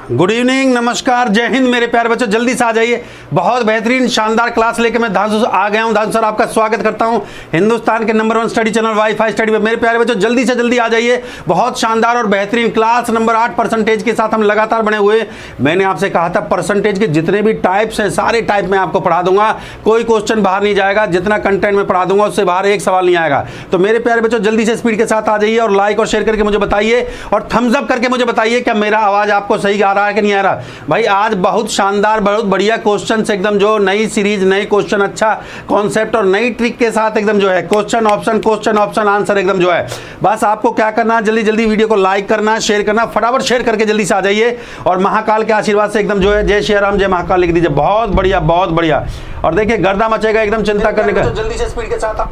Good evening, नमस्कार, जय हिंद मेरे प्यारे बच्चों। जल्दी से आ जाइए, बहुत बेहतरीन शानदार क्लास लेके मैं धांसू आ गया हूं। धांसू सर आपका स्वागत करता हूं हिंदुस्तान के number 1 study channel wifi study में। मेरे प्यारे बच्चों जल्दी से जल्दी आ जाइए, बहुत शानदार और बेहतरीन क्लास नंबर 8 परसेंटेज के साथ हम लगातार बने हुए। मैंने आपसे कहा था परसेंटेज के जितने भी टाइप्स हैं सारे टाइप में आपको पढ़ा दूंगा, कोई क्वेश्चन बाहर नहीं जाएगा। जितना कंटेंट में पढ़ा दूंगा उससे बाहर एक सवाल नहीं आएगा। तो मेरे प्यारे बच्चों जल्दी से स्पीड के साथ आ जाइए और लाइक और शेयर करके मुझे बताइए और थम्स अप करके मुझे बताइए क्या मेरा आवाज आपको सही आ रहा है कि नहीं आ रहा। भाई आज बहुत शानदार बहुत बढ़िया क्वेश्चन एकदम जो नई सीरीज नई क्वेश्चन अच्छा कॉन्सेप्ट और नई ट्रिक के साथ एकदम जो है क्वेश्चन ऑप्शन आंसर एकदम जो है। बस आपको क्या करना है, जल्दी जल्दी वीडियो को लाइक करना, शेयर करना, फटाफट शेयर करके जल्दी से आ जाइए और महाकाल के आशीर्वाद से एकदम जो है जय श्री राम जय महाकाल लिख दीजिए। बहुत बढ़िया बहुत बढ़िया। और देखिए गर्दा मचेगा एकदम, चिंता करने का। जल्दी से स्पीड के साथ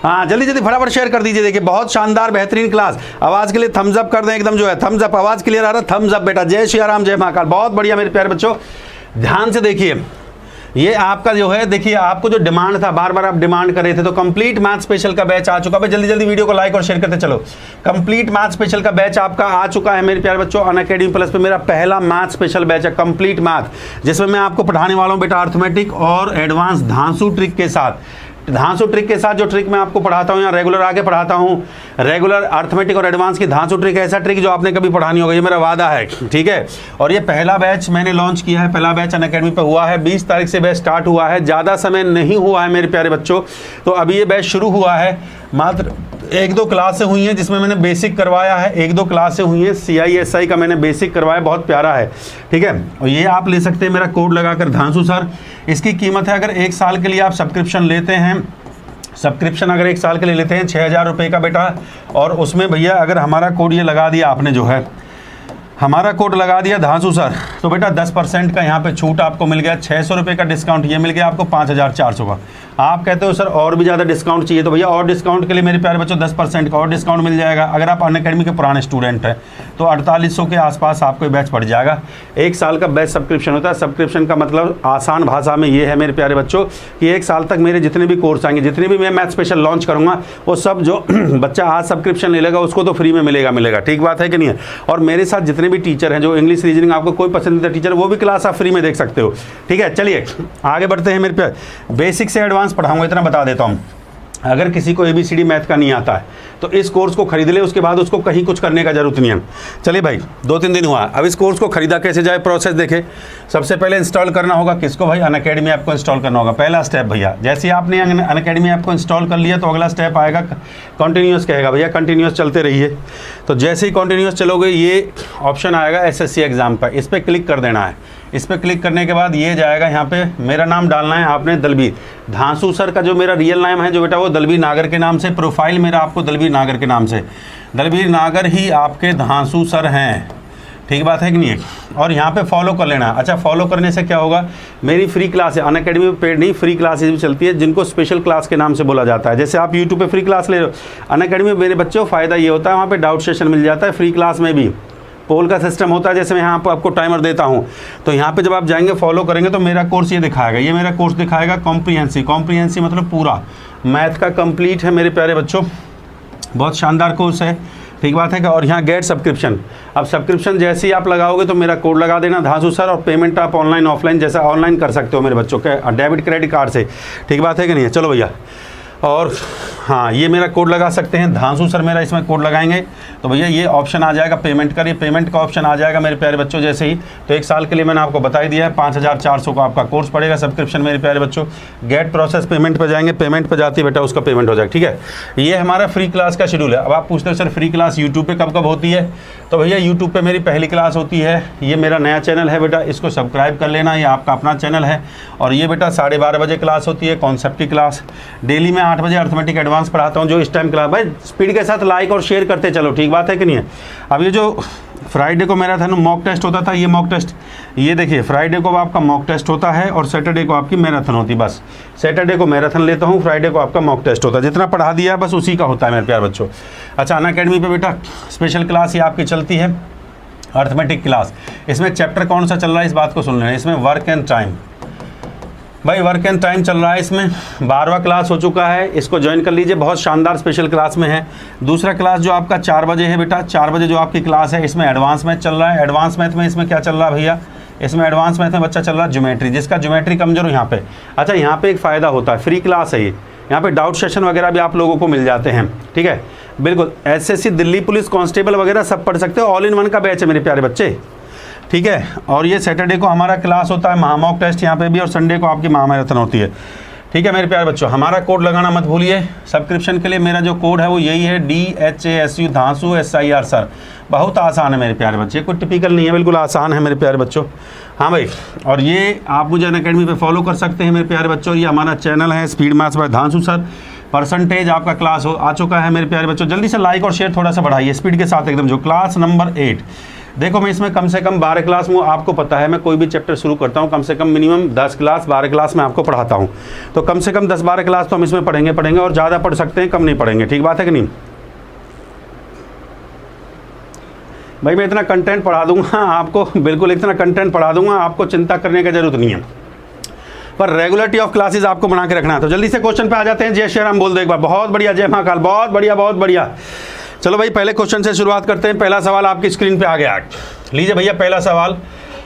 हाँ जल्दी जल्दी फटाफट शेयर कर दीजिए। देखिए बहुत शानदार बेहतरीन क्लास। आवाज के लिए थम्स अप कर दें एकदम जो है, थम्स अप। आवाज क्लियर आ रहा है, थम्स अप बेटा। जय श्री राम जय महाकाल। बहुत बढ़िया मेरे प्यारे बच्चों, ध्यान से देखिए। ये आपका जो है देखिए आपको जो डिमांड था, बार बार आप डिमांड कर रहे थे, तो कंप्लीट मैथ स्पेशल का बैच आ चुका है। जल्दी जल्दी वीडियो को लाइक और शेयर करते चलो। कंप्लीट मैथ स्पेशल का बैच आपका आ चुका है मेरे प्यारे बच्चों। अनअकैडमी प्लस पे मेरा पहला मैथ स्पेशल बैच है कंप्लीट मैथ, जिसमें मैं आपको पढ़ाने वाला हूँ बेटा अर्थमेटिक और एडवांस धांसू ट्रिक के साथ। धांसू ट्रिक के साथ जो ट्रिक मैं आपको पढ़ाता हूँ या रेगुलर आके पढ़ाता हूँ, रेगुलर अर्थमेटिक और एडवांस की धांसू ट्रिक, ऐसा ट्रिक जो आपने कभी पढ़ानी होगा, ये मेरा वादा है, ठीक है। और ये पहला बैच मैंने लॉन्च किया है, पहला बैच अनअकैडमी पे हुआ है, 20 तारीख से बैच स्टार्ट हुआ है। ज़्यादा समय नहीं हुआ है मेरे प्यारे बच्चों, तो अभी ये बैच शुरू हुआ है। मात्र 1-2 क्लासें हुई हैं जिसमें मैंने बेसिक करवाया है, 1-2 क्लासें हुई हैं। CISI का मैंने बेसिक करवाया, बहुत प्यारा है, ठीक है। और ये आप ले सकते हैं मेरा कोड लगाकर धांसू सर। इसकी कीमत है, अगर 1 साल के लिए आप सब्सक्रिप्शन लेते हैं, सब्सक्रिप्शन अगर 1 साल के लिए लेते हैं 6000 रुपये का बेटा। और उसमें भैया अगर हमारा कोड ये लगा दिया आपने, जो है हमारा कोड लगा दिया धांसू सर, तो बेटा 10% का यहाँ पे छूट आपको मिल गया। 600 रुपये का डिस्काउंट ये मिल गया आपको 5400 का। आप कहते हो सर और भी ज़्यादा डिस्काउंट चाहिए, तो भैया और डिस्काउंट के लिए मेरे प्यारे बच्चों 10% का और डिस्काउंट मिल जाएगा। अगर आप अनअकैडमी के पुराने स्टूडेंट हैं तो 4800 के आसपास आपको बैच पड़ जाएगा। 1 साल का बैच सब्सक्रिप्शन होता है। सब्सक्रिप्शन का मतलब आसान भाषा में ये है मेरे प्यारे बच्चों कि 1 साल तक मेरे जितने भी कोर्स आएंगे, जितने भी मैं मैथ स्पेशल लॉन्च करूँगा, वो सब जो बच्चा आज सब्सक्रिप्शन ले लेगा उसको तो फ्री में मिलेगा। ठीक बात है कि नहीं है। और मेरे साथ जितने भी टीचर हैं, जो इंग्लिश रीजनिंग आपको कोई पसंदीदा टीचर, वो भी क्लास आप फ्री में देख सकते हो, ठीक है। चलिए आगे बढ़ते हैं मेरे प्यार। बेसिक से एडवांस पढ़ाऊंगा, इतना बता देता हूँ। अगर किसी को ABCD मैथ का नहीं आता है तो इस कोर्स को खरीद ले, उसके बाद उसको कहीं कुछ करने का जरूरत नहीं है। चलिए भाई 2-3 दिन हुआ, अब इस कोर्स को खरीदा कैसे जाए, प्रोसेस देखे। सबसे पहले इंस्टॉल करना होगा किसको भाई, अनअकैडमी ऐप को इंस्टॉल करना होगा। पहला स्टेप भैया, जैसे ही आपने अनअकैडमी ऐप को इंस्टॉल कर लिया तो अगला स्टेप आएगा कंटिन्यूस, कहेगा भैया कंटिन्यूस चलते रहिए। तो जैसे ही कंटिन्यूस चलोगे ये ऑप्शन आएगा SSC एग्जाम पर, इस पर क्लिक कर देना है। इस पर क्लिक करने के बाद ये जाएगा, यहाँ पे मेरा नाम डालना है आपने दलबीर। धांसू सर का जो मेरा रियल नाम है जो बेटा वो दलबीर नागर के नाम से, प्रोफाइल मेरा आपको दलबीर नागर के नाम से, दलबीर नागर ही आपके धांसू सर हैं, ठीक बात है कि नहीं है। और यहाँ पे फॉलो कर लेना। अच्छा फॉलो करने से क्या होगा, मेरी फ्री क्लास है अनअकैडमी पे, पेड नहीं फ्री क्लासेज भी चलती है जिनको स्पेशल क्लास के नाम से बोला जाता है। जैसे आप यूट्यूब पे फ्री क्लास ले रहे हो, अनअकैडमी में मेरे बच्चों फ़ायदा ये होता है वहाँ पे डाउट सेशन मिल जाता है। फ्री क्लास में भी पोल का सिस्टम होता है, जैसे मैं यहाँ पर आपको टाइमर देता हूँ, तो यहाँ पे जब आप जाएंगे फॉलो करेंगे तो मेरा कोर्स ये दिखाएगा, ये मेरा कोर्स दिखाएगा कॉम्प्रिहेंसिव मतलब पूरा मैथ का कंप्लीट है मेरे प्यारे बच्चों। बहुत शानदार कोर्स है, ठीक बात है क्या। और यहाँ गेट सब्सक्रिप्शन, अब सब्सक्रिप्शन जैसे ही आप लगाओगे तो मेरा कोड लगा देना धांसू सर, और पेमेंट आप ऑनलाइन ऑफलाइन जैसा ऑनलाइन कर सकते हो मेरे बच्चों के डेबिट क्रेडिट कार्ड से, ठीक बात है कि नहीं है। चलो भैया, और हाँ ये मेरा कोड लगा सकते हैं धांसू सर, मेरा इसमें कोड लगाएंगे तो भैया ये ऑप्शन आ जाएगा पेमेंट का, ये पेमेंट का ऑप्शन आ जाएगा मेरे प्यारे बच्चों। जैसे ही तो 1 साल के लिए मैंने आपको बता ही दिया है 5400 का आपका कोर्स पड़ेगा सब्सक्रिप्शन मेरे प्यारे बच्चों। गेट प्रोसेस पेमेंट पर जाएंगे, पेमेंट पर जाती है बेटा उसका पेमेंट हो जाएगा, ठीक है। ये हमारा फ्री क्लास का शेड्यूल है। अब आप पूछते हो सर फ्री क्लास यूट्यूब पर कब होती है, तो भैया यूट्यूब पर मेरी पहली क्लास होती है। ये मेरा नया चैनल है बेटा, इसको सब्सक्राइब कर लेना, ये आपका अपना चैनल है। और ये बेटा 12:30 बजे क्लास होती है कॉन्सेप्ट की क्लास। डेली मैं 8 बजे अर्थमेटिक एडवांस पढ़ाता हूँ, जो इस टाइम क्लास। भाई स्पीड के साथ लाइक और शेयर करते चलो, ठीक बात है कि नहीं है। अब ये जो फ्राइडे को मेरा था ना मॉक टेस्ट होता था, ये मॉक टेस्ट, ये देखिए फ्राइडे को आपका मॉक टेस्ट होता है और सैटरडे को आपकी मैराथन होती है। बस सैटरडे को मैराथन लेता हूँ, फ्राइडे को आपका मॉक टेस्ट होता है। जितना पढ़ा दिया बस उसी का होता है मेरे प्यार बच्चों। अच्छा अनअकैडमी पे बेटा स्पेशल क्लास ये आपकी चलती है अर्थमेटिक क्लास। इसमें चैप्टर कौन सा चल रहा है इस बात को सुन लेना। इसमें वर्क एंड टाइम, भाई वर्क एंड टाइम चल रहा है, इसमें 12वां क्लास हो चुका है, इसको ज्वाइन कर लीजिए, बहुत शानदार स्पेशल क्लास में है। दूसरा क्लास जो आपका 4 बजे है बेटा, 4 बजे जो आपकी क्लास है, इसमें एडवांस मैथ चल रहा है। एडवांस मैथ में इसमें क्या चल रहा है भैया, इसमें एडवांस मैथ में बच्चा चल रहा है ज्योमेट्री, जिसका ज्योमेट्री कमजोर हो यहाँ पे। अच्छा, यहाँ पे एक फ़ायदा होता है, फ्री क्लास है ये, यहाँ पे डाउट सेशन वगैरह भी आप लोगों को मिल जाते हैं, ठीक है, बिल्कुल। SSC दिल्ली पुलिस कांस्टेबल वगैरह सब पढ़ सकते हो, ऑल इन वन का बैच है मेरे प्यारे बच्चे, ठीक है। और ये सैटरडे को हमारा क्लास होता है महामॉक टेस्ट यहाँ पे भी, और संडे को आपकी महामैराथन होती है, ठीक है मेरे प्यारे बच्चों। हमारा कोड लगाना मत भूलिए सब्सक्रिप्शन के लिए, मेरा जो कोड है वो यही है DHASU धांसू SIR सर। बहुत आसान है मेरे प्यारे बच्चे, कोई टिपिकल नहीं है, बिल्कुल आसान है मेरे प्यारे बच्चों। हाँ भाई, और ये आप मुझे अनअकैडमी पे फॉलो कर सकते हैं मेरे प्यारे बच्चों। ये हमारा चैनल है speed maths by Dhansu sir. Percentage आपका क्लास आ चुका है मेरे प्यारे बच्चों, जल्दी से लाइक और शेयर थोड़ा सा बढ़ाइए स्पीड के साथ एकदम। जो क्लास नंबर 8, देखो मैं इसमें कम से कम 12 क्लास में, आपको पता है मैं कोई भी चैप्टर शुरू करता हूँ कम से कम मिनिमम 10 क्लास 12 क्लास में आपको पढ़ाता हूँ, तो कम से कम 10-12 क्लास तो हम इसमें पढ़ेंगे और ज़्यादा पढ़ सकते हैं, कम नहीं पढ़ेंगे, ठीक बात है कि नहीं भाई। मैं इतना कंटेंट पढ़ा दूंगा आपको, बिल्कुल इतना कंटेंट पढ़ा दूंगा, आपको चिंता करने की जरूरत नहीं है, पर रेगुलरिटी ऑफ क्लासेस आपको बना के रखना है। तो जल्दी से क्वेश्चन पे आ जाते हैं। जय श्री राम बोल दो एक बार, बहुत बढ़िया, जय महाकाल, बहुत बढ़िया बहुत बढ़िया। चलो भाई पहले क्वेश्चन से शुरुआत करते हैं। पहला सवाल आपकी स्क्रीन पे आ गया, लीजिए भैया पहला सवाल,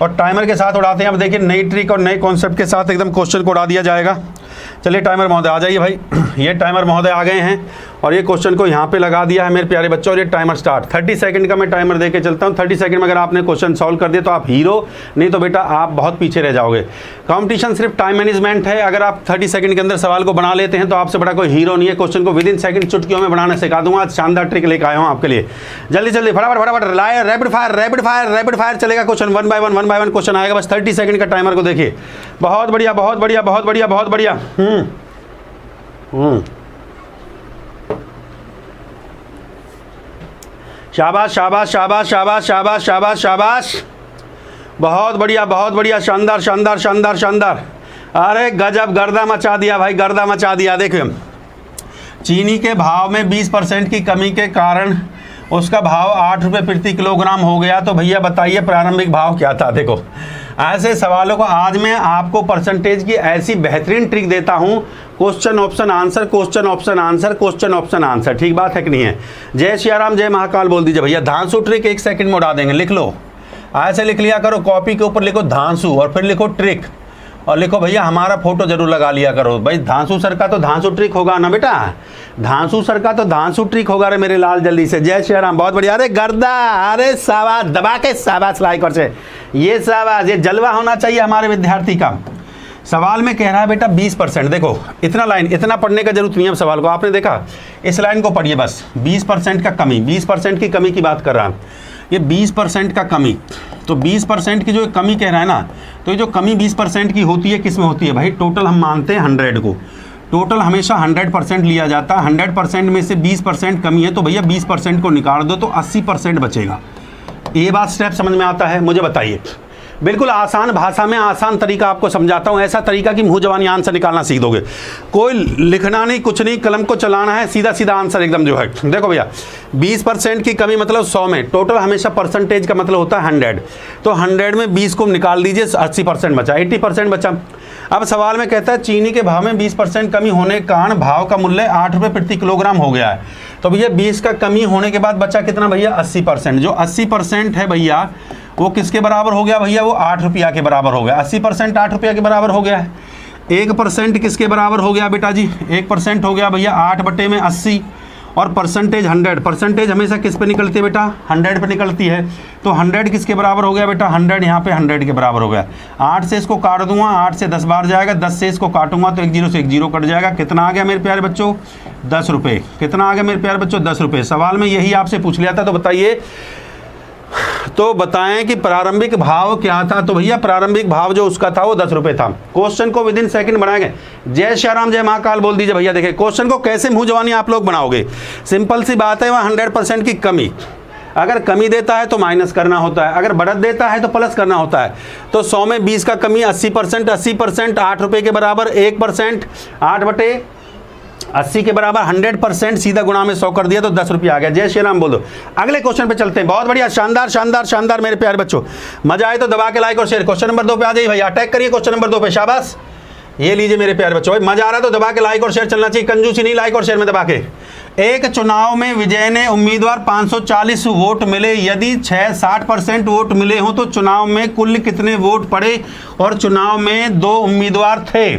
और टाइमर के साथ उड़ाते हैं। अब देखिए नई ट्रिक और नए कॉन्सेप्ट के साथ एकदम क्वेश्चन को उड़ा दिया जाएगा। चलिए टाइमर महोदय आ जाइए भाई, ये टाइमर महोदय आ गए हैं और ये क्वेश्चन को यहाँ पे लगा दिया है मेरे प्यारे बच्चों। और ये टाइमर स्टार्ट 30 सेकंड का मैं टाइमर देके चलता हूँ। 30 सेकंड में अगर आपने क्वेश्चन सॉल्व कर दिया तो आप हीरो, नहीं तो बेटा आप बहुत पीछे रह जाओगे। कंपटीशन सिर्फ टाइम मैनेजमेंट है, अगर आप 30 सेकंड के अंदर सवाल को बना लेते हैं तो आपसे बड़ा कोई हीरो नहीं है। क्वेश्चन को विदिन सेकंड चुटकियों में बनाना सिखा दूंगा, आज शानदार ट्रिक लेकर आया हूँ आपके लिए। जल्दी जल्दी फटाफट फटाफट रैपिड फायर चलेगा question, one by one question आएगा। बस 30 सेकंड का टाइमर को देखिए, बहुत बढ़िया बहुत बढ़िया बहुत बढ़िया बहुत बढ़िया। शाबाश शाबाश शाबाश शाबाश शाबाश शाबाश शाबाश, बहुत बढ़िया शानदार शानदार शानदार शानदार। अरे गजब, गर्दा मचा दिया भाई, गर्दा मचा दिया। देखिए चीनी के भाव में 20% की कमी के कारण उसका भाव 8 रुपये प्रति किलोग्राम हो गया, तो भैया बताइए प्रारंभिक भाव क्या था। देखो ऐसे सवालों को आज मैं आपको परसेंटेज की ऐसी बेहतरीन ट्रिक देता हूं, question option answer question option answer question option answer, ठीक बात है कि नहीं है। जय श्री राम जय महाकाल बोल दीजिए भैया। धांसू ट्रिक 1 सेकंड में उड़ा देंगे, लिख लो, ऐसे लिख लिया करो, कॉपी के ऊपर लिखो धांसू और फिर लिखो ट्रिक और लिखो भैया हमारा फोटो जरूर लगा लिया करो। भाई धांसू सर का तो धांसू ट्रिक होगा ना बेटा, धांसू सर का तो धांसू ट्रिक होगा। रे मेरे लाल जल्दी से, जय श्री राम, बहुत बढ़िया। अरे गर्दा, अरे शाबाश, दबा के शाबाश, लाइक और से ये शाबाश, ये जलवा होना चाहिए हमारे विद्यार्थी का। सवाल में कह रहा है बेटा 20%, देखो इतना लाइन, इतना पढ़ने का जरूरत नहीं है सवाल को, आपने देखा इस लाइन को पढ़िए बस। 20% का कमी, 20% की कमी की बात कर रहा है ये, 20% का कमी, तो 20% की जो कमी कह रहा है ना, तो ये जो कमी 20% की होती है किस में होती है भाई, टोटल हम मानते हैं 100 को, टोटल हमेशा 100% लिया जाता है। 100% में से 20% कमी है तो भैया 20% को निकाल दो तो 80% बचेगा। ये बात स्टेप समझ में आता है, मुझे बताइए। बिल्कुल आसान भाषा में आसान तरीका आपको समझाता हूँ, ऐसा तरीका कि मुंह जबानी आंसर निकालना सीख दोगे। कोई लिखना नहीं, कुछ नहीं, कलम को चलाना है, सीधा सीधा आंसर एकदम जो है। देखो भैया 20% की कमी मतलब 100 में, टोटल हमेशा परसेंटेज का मतलब होता है 100, तो 100 में 20 को निकाल दीजिए, 80% बचा, 80% बचा। अब सवाल में कहता है चीनी के भाव में 20% कमी होने के कारण भाव का मूल्य 8 रुपये प्रति किलोग्राम हो गया है। तो भैया 20 का कमी होने के बाद बचा कितना भैया, 80%। जो 80% है भैया वो किसके बराबर हो गया भैया, वो 8 रुपया के बराबर हो गया। 80% 8 रुपया के बराबर हो गया है। 1% किसके बराबर हो गया बेटा जी, 1% हो गया भैया 8/80, और परसेंटेज 100, परसेंटेज हमेशा किस पे निकलती है बेटा, 100 पे निकलती है। तो 100 किसके बराबर हो गया बेटा, 100 यहाँ पे 100 के बराबर हो गया। 8 से इसको काट दूंगा, 8 से 10 बार जाएगा, 10 से इसको काटूंगा तो 1 0 से 1 0 कट जाएगा। कितना आ गया मेरे प्यारे बच्चों, 10 रुपये। कितना आ गया मेरे प्यारे बच्चों, 10 रुपये। सवाल में यही आपसे पूछ लिया था, तो बताइए, तो बताएं कि प्रारंभिक भाव क्या था। तो भैया प्रारंभिक भाव जो उसका था वो 10 रुपये था। क्वेश्चन को विदिन सेकंड बनाएंगे। जय श्री राम जय महाकाल बोल दीजिए भैया। देखिए क्वेश्चन को कैसे मुंह जवानी आप लोग बनाओगे, सिंपल सी बात है, वहाँ 100% की कमी, अगर कमी देता है तो माइनस करना होता है, अगर बढ़त देता है तो प्लस करना होता है। तो 100 में 20 का कमी 80%, 80% 8 रुपये के बराबर, 1% 8/80 के बराबर, 100% सीधा गुणा में 100 कर दिया तो 10 रुपये आ गया। जय श्री राम बोलो। अगले क्वेश्चन पे चलते हैं। बहुत बढ़िया, शानदार शानदार शानदार मेरे प्यारे बच्चों, मजा आए तो दबा के लाइक और शेयर। क्वेश्चन नंबर 2 पे आ जाइए भैया, अटैक करिए क्वेश्चन नंबर 2 पे, शाबाश ये लीजिए मेरे प्यारे बच्चों, भाई मजा आ रहा है तो दबा के लाइक और शेयर चलना चाहिए, कंजूसी नहीं, लाइक और शेयर में दबा के। एक चुनाव में विजय ने उम्मीदवार 540 वोट मिले, यदि 60% वोट मिले हों तो चुनाव में कुल कितने वोट पड़े, और चुनाव में 2 उम्मीदवार थे,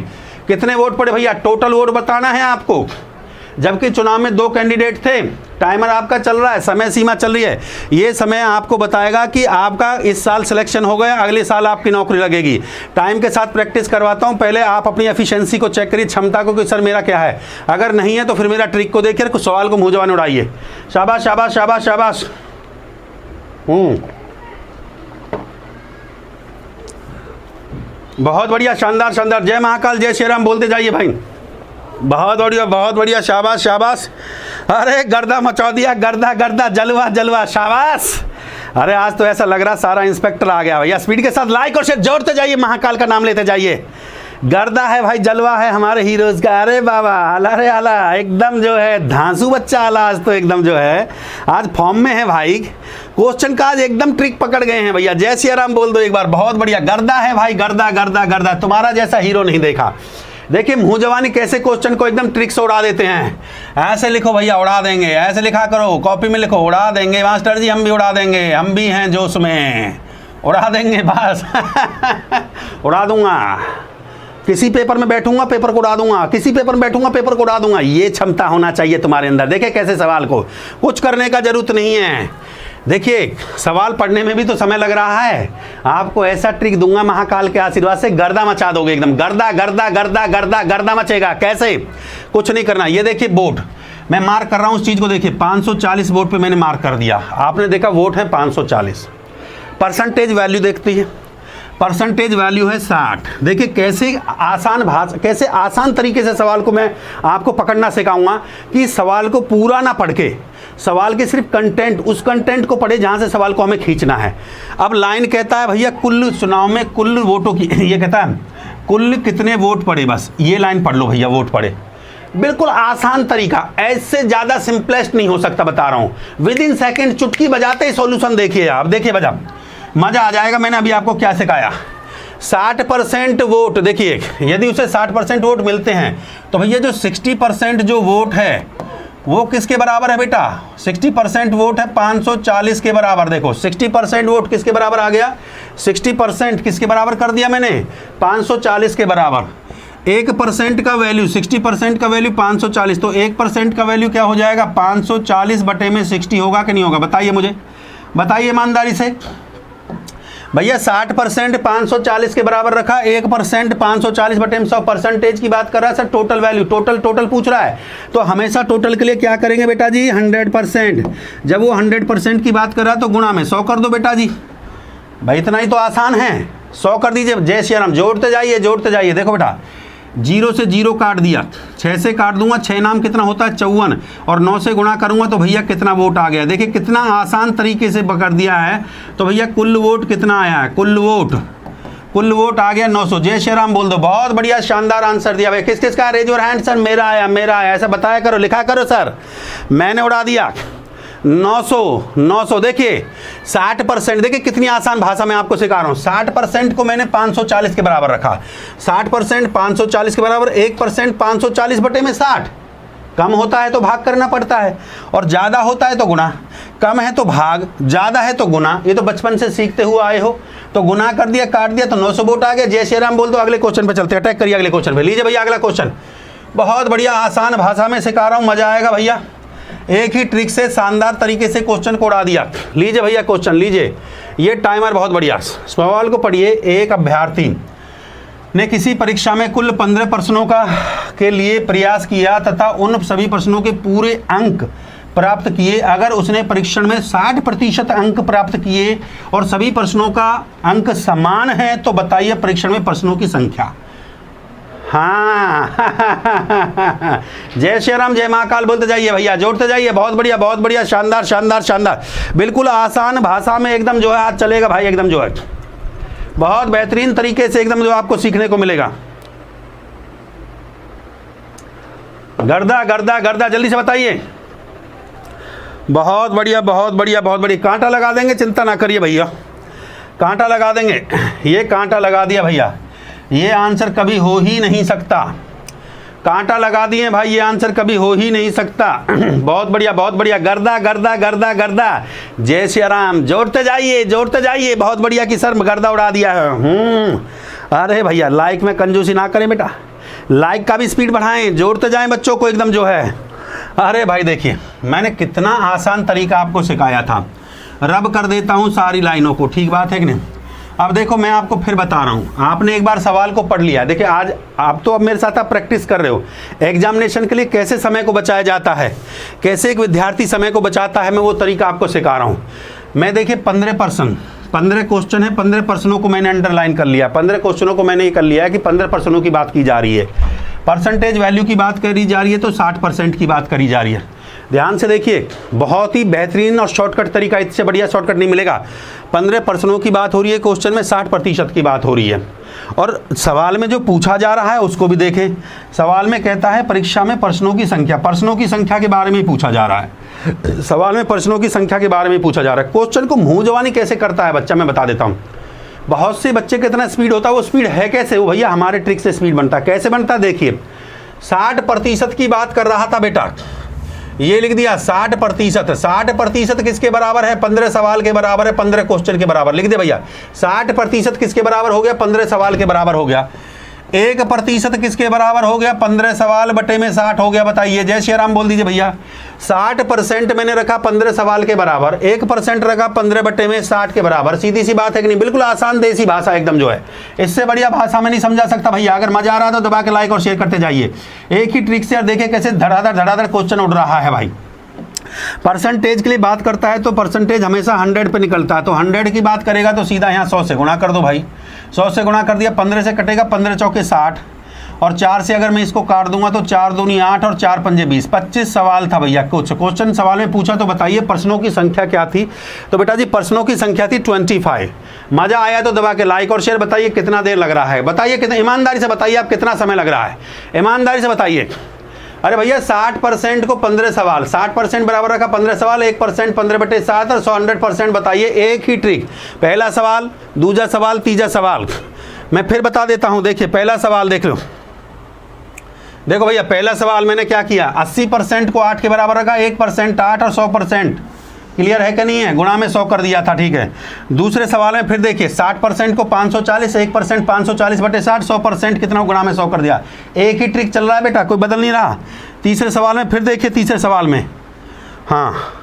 कितने वोट पड़े भैया, टोटल वोट बताना है आपको, जबकि चुनाव में 2 कैंडिडेट थे। टाइमर आपका चल रहा है, समय सीमा चल रही है, ये समय आपको बताएगा कि आपका इस साल सिलेक्शन हो गया, अगले साल आपकी नौकरी लगेगी। टाइम के साथ प्रैक्टिस करवाता हूं, पहले आप अपनी एफिशिएंसी को चेक करिए, क्षमता को, कि सर मेरा क्या है, अगर नहीं है तो फिर मेरा ट्रिक को देखिए, कुछ सवाल को मुंह जबान उड़ाइए। शाबाश शाबाश शाबाश शाबाश। बहुत बढ़िया, शानदार शानदार। जय महाकाल, जय श्री राम बोलते जाइए भाई। बहुत बढ़िया बहुत बढ़िया, शाबाश शाबाश। अरे गर्दा मचा दिया, गर्दा गर्दा, जलवा जलवा, शाबाश। अरे आज तो ऐसा लग रहा सारा इंस्पेक्टर आ गया भैया। स्पीड के साथ लाइक और शेयर जोड़ते जाइए, महाकाल का नाम लेते जाइए। गर्दा है भाई, जलवा है हमारे हीरोज का। अरे बाबा, आला रे आला, एकदम जो है धांसू बच्चा आला, आज तो एकदम जो है आज फॉर्म में है भाई। क्वेश्चन का आज एकदम ट्रिक पकड़ गए हैं भैया। जय सिया राम बोल दो एक बार। बहुत बढ़िया, गर्दा है भाई, गर्दा गर्दा गर्दा, तुम्हारा जैसा हीरो नहीं देखा। देखिए मुंह जवानी कैसे क्वेश्चन को एकदम ट्रिक से उड़ा देते हैं। ऐसे लिखो भैया, उड़ा देंगे, ऐसे लिखा करो, कॉपी में लिखो, उड़ा देंगे मास्टर जी, हम भी उड़ा देंगे, हम भी हैं जोश में, उड़ा देंगे बस। उड़ा दूंगा, किसी पेपर में बैठूंगा पेपर को उड़ा दूंगा, किसी पेपर में बैठूंगा पेपर को उड़ा दूंगा। ये क्षमता होना चाहिए तुम्हारे अंदर। देखिए कैसे सवाल को कुछ करने का जरूरत नहीं है। देखिए सवाल पढ़ने में भी तो समय लग रहा है, आपको ऐसा ट्रिक दूंगा महाकाल के आशीर्वाद से, गर्दा मचा दोगे एकदम, गर्दा गर्दा गर्दा गर्दा गर्दा मचेगा। कैसे, कुछ नहीं करना। ये देखिए वोट मैं मार्क कर रहा हूं, उस चीज को देखिए, 540 वोट पे मैंने मार्क कर दिया। आपने देखा वोट है 540, परसेंटेज वैल्यू देखती है, परसेंटेज वैल्यू है 60। देखिए कैसे आसान भाषा, कैसे आसान तरीके से सवाल को मैं आपको पकड़ना सिखाऊंगा कि सवाल को पूरा ना पढ़ के, सवाल के सिर्फ कंटेंट, उस कंटेंट को पढ़े जहां से सवाल को हमें खींचना है। अब लाइन कहता है भैया कुल चुनाव में कुल वोटों की, ये कहता है कुल कितने वोट पड़े, बस ये लाइन पढ़ लो भैया, वोट पड़े। बिल्कुल आसान तरीका, ऐसे ज्यादा सिंपलेस्ट नहीं हो सकता, बता रहा हूं। विद इन सेकेंड चुटकी बजाते ही सॉल्यूशन देखिए आप, देखिए बजा, मजा आ जाएगा। मैंने अभी आपको क्या सिखाया, 60% वोट, देखिए यदि उसे 60% वोट मिलते हैं तो भैया जो 60% जो वोट है वो किसके बराबर है बेटा, 60% वोट है 540 के बराबर। देखो 60% वोट किसके बराबर आ गया, 60% किसके बराबर कर दिया मैंने, 540 के बराबर। 1% का वैल्यू, 60% का वैल्यू 540, तो 1% का वैल्यू क्या हो जाएगा, 540 बटे में 60 होगा कि नहीं होगा, बताइए मुझे, बताइए ईमानदारी से भैया। 60% 540 के बराबर रखा, 1% 540 बटे में 100, परसेंटेज की बात कर रहा है sir, total value, total total पूछ रहा है, तो हमेशा टोटल के लिए क्या करेंगे बेटा जी, 100%। जब वो 100% की बात कर रहा है तो गुणा में 100 कर दो बेटा जी, भाई इतना ही तो आसान है, 100 कर दीजिए। जय श्री राम, जोड़ते जाइए जोड़ते जाइए। देखो बेटा 0 से 0 काट दिया, 6 से काट दूंगा, 6 नाम कितना होता है 54, और 9 से गुणा करूंगा तो भैया कितना वोट आ गया। देखिए कितना आसान तरीके से कर दिया है। तो भैया कुल वोट कितना आया है, कुल वोट आ गया 900। जय श्री राम बोल दो। बहुत बढ़िया, शानदार आंसर दिया भाई। किस किस का, रेज योर हैंड। सर मेरा आया, ऐसा बताया करो, लिखा करो सर, मैंने उड़ा दिया 900। देखिए 60%, देखिए कितनी आसान भाषा में आपको सिखा रहा हूं। 60% को मैंने 540 के बराबर रखा, 60% 540 के बराबर, 1% 540 बटे में 60। कम होता है तो भाग करना पड़ता है, और ज्यादा होता है तो गुना, कम है तो भाग, ज्यादा है तो गुना, ये तो बचपन से सीखते हुए आए हो। तो गुना कर दिया, काट दिया, तो 900 वोट आ गया। जय श्री राम बोल दो। अगले क्वेश्चन पे चलते हैं, अटैक करिए अगले क्वेश्चन पे। लीजिए भैया अगला क्वेश्चन, बहुत बढ़िया आसान भाषा में सिखा रहा हूं, मजा आएगा भैया। एक ही ट्रिक से शानदार तरीके से क्वेश्चन को उड़ा दिया। लीजिए भैया क्वेश्चन, लीजिए, ये टाइमर बहुत बढ़िया। सवाल को पढ़िए। एक अभ्यर्थी ने किसी परीक्षा में कुल 15 प्रश्नों के लिए प्रयास किया तथा उन सभी प्रश्नों के पूरे अंक प्राप्त किए। अगर उसने परीक्षण में 60% अंक प्राप्त किए और सभी प्रश्नों का अंक समान है तो बताइए परीक्षण में प्रश्नों की संख्या। हाँ जय श्री राम, जय महाकाल बोलते जाइए भैया, जोड़ते जाइए। बहुत बढ़िया, शानदार शानदार शानदार, बिल्कुल आसान भाषा में एकदम जो है आज चलेगा भाई, एकदम जो है बहुत बेहतरीन तरीके से एकदम जो आपको सीखने को मिलेगा। गर्दा गर्दा गर्दा, जल्दी से बताइए। बहुत बढ़िया। कांटा लगा देंगे, चिंता ना करिए भैया, कांटा लगा देंगे। ये कांटा लगा दिया भैया, ये आंसर कभी हो ही नहीं सकता। कांटा लगा दिए भाई, ये आंसर कभी हो ही नहीं सकता। बहुत बढ़िया बहुत बढ़िया। गर्दा गर्दा गर्दा गर्दा, जय श्री राम। जोड़ते जाइए जोड़ते जाइए। बहुत बढ़िया कि सर गर्दा उड़ा दिया है। अरे भैया लाइक में कंजूसी ना करें बेटा, लाइक का भी स्पीड बढ़ाएं, जोड़ते जाएं बच्चों को एकदम जो है। अरे भाई देखिए मैंने कितना आसान तरीका आपको सिखाया था। रब कर देता हूँ सारी लाइनों को, ठीक बात है कि नहीं। अब देखो मैं आपको फिर बता रहा हूँ, आपने एक बार सवाल को पढ़ लिया। देखिए आज आप तो अब मेरे साथ आप प्रैक्टिस कर रहे हो एग्जामिनेशन के लिए कैसे समय को बचाया जाता है, कैसे एक विद्यार्थी समय को बचाता है, मैं वो तरीका आपको सिखा रहा हूँ। मैं देखिए 15 क्वेश्चन है, 15 प्रश्नों को मैंने अंडरलाइन कर लिया। 15 क्वेश्चनों को मैंने ये कर लिया है कि 15 प्रश्नों की बात की जा रही है, परसेंटेज वैल्यू की बात करी जा रही है, तो 60% की बात करी जा रही है। ध्यान से देखिए, बहुत ही बेहतरीन और शॉर्टकट तरीका, इससे बढ़िया शॉर्टकट नहीं मिलेगा। 15 प्रश्नों की बात हो रही है, क्वेश्चन में 60% की बात हो रही है। और सवाल में जो पूछा जा रहा है उसको भी देखें। सवाल में कहता है परीक्षा में प्रश्नों की संख्या के बारे में पूछा जा रहा है। सवाल में प्रश्नों की संख्या के बारे में पूछा जा रहा है। क्वेश्चन को मुंह जवानी कैसे करता है बच्चा, मैं बता देता हूँ। बहुत से बच्चे कितना स्पीड होता है, वो स्पीड है कैसे, वो भैया हमारे ट्रिक से स्पीड बनता है। कैसे बनता है देखिए, 60% की बात कर रहा था बेटा, ये लिख दिया 60%। 60% किसके बराबर है, 15 सवाल के बराबर है, 15 क्वेश्चन के बराबर। लिख दे भैया 60% किसके बराबर हो गया, 15 सवाल के बराबर हो गया। 1% किसके बराबर हो गया, 15 सवाल बटे में 60 हो गया। बताइए, जय श्री राम बोल दीजिए भैया। 60% मैंने रखा 15 सवाल के बराबर, 1% रखा 15 बटे में 60 के बराबर। सीधी सी बात है कि नहीं, बिल्कुल आसान देसी भाषा एकदम जो है, इससे बढ़िया भाषा में नहीं समझा सकता भैया। अगर मजा आ रहा तो दबा के लाइक और शेयर करते जाइए। एक ही ट्रिक से और देखिए कैसे धड़ाधड़ क्वेश्चन उड़ रहा है भाई। परसेंटेज के लिए बात करता है तो परसेंटेज हमेशा 100 पे निकलता है, तो 100 की बात करेगा तो सीधा यहाँ 100 से गुणा कर दो भाई। 100 से गुणा कर दिया, 15 से कटेगा, 15 चौके 60 और 4 से अगर मैं इसको काट दूंगा तो 4 दूनी 8 और 4 पंजे 20। 25 सवाल था भैया। कुछ क्वेश्चन सवाल में पूछा तो बताइए प्रश्नों की संख्या क्या थी। तो बेटा जी प्रश्नों की संख्या थी 25। मजा आया तो दबा के लाइक और शेयर। बताइए कितना देर लग रहा है, बताइए कितना, ईमानदारी से बताइए आप कितना समय लग रहा है, ईमानदारी से बताइए। अरे भैया 60% को 15 सवाल, 60% बराबर रखा 15 सवाल, 1% 15 बटे 7 और 100% बताइए। एक ही ट्रिक, पहला सवाल, दूसरा सवाल, तीसरा सवाल। मैं फिर बता देता हूं, देखिए पहला सवाल देख लो। देखो भैया पहला सवाल मैंने क्या किया, 80% को 8 के बराबर रखा, 1% 8 और 100%। क्लियर है कि नहीं है, गुणा में 100 कर दिया था, ठीक है। दूसरे सवाल में फिर देखिए 60% को 540, 1% 540 बटे 60, 100% कितना गुणा में 100 कर दिया। एक ही ट्रिक चल रहा है बेटा, कोई बदल नहीं रहा। तीसरे सवाल में फिर देखिए, तीसरे सवाल में, हाँ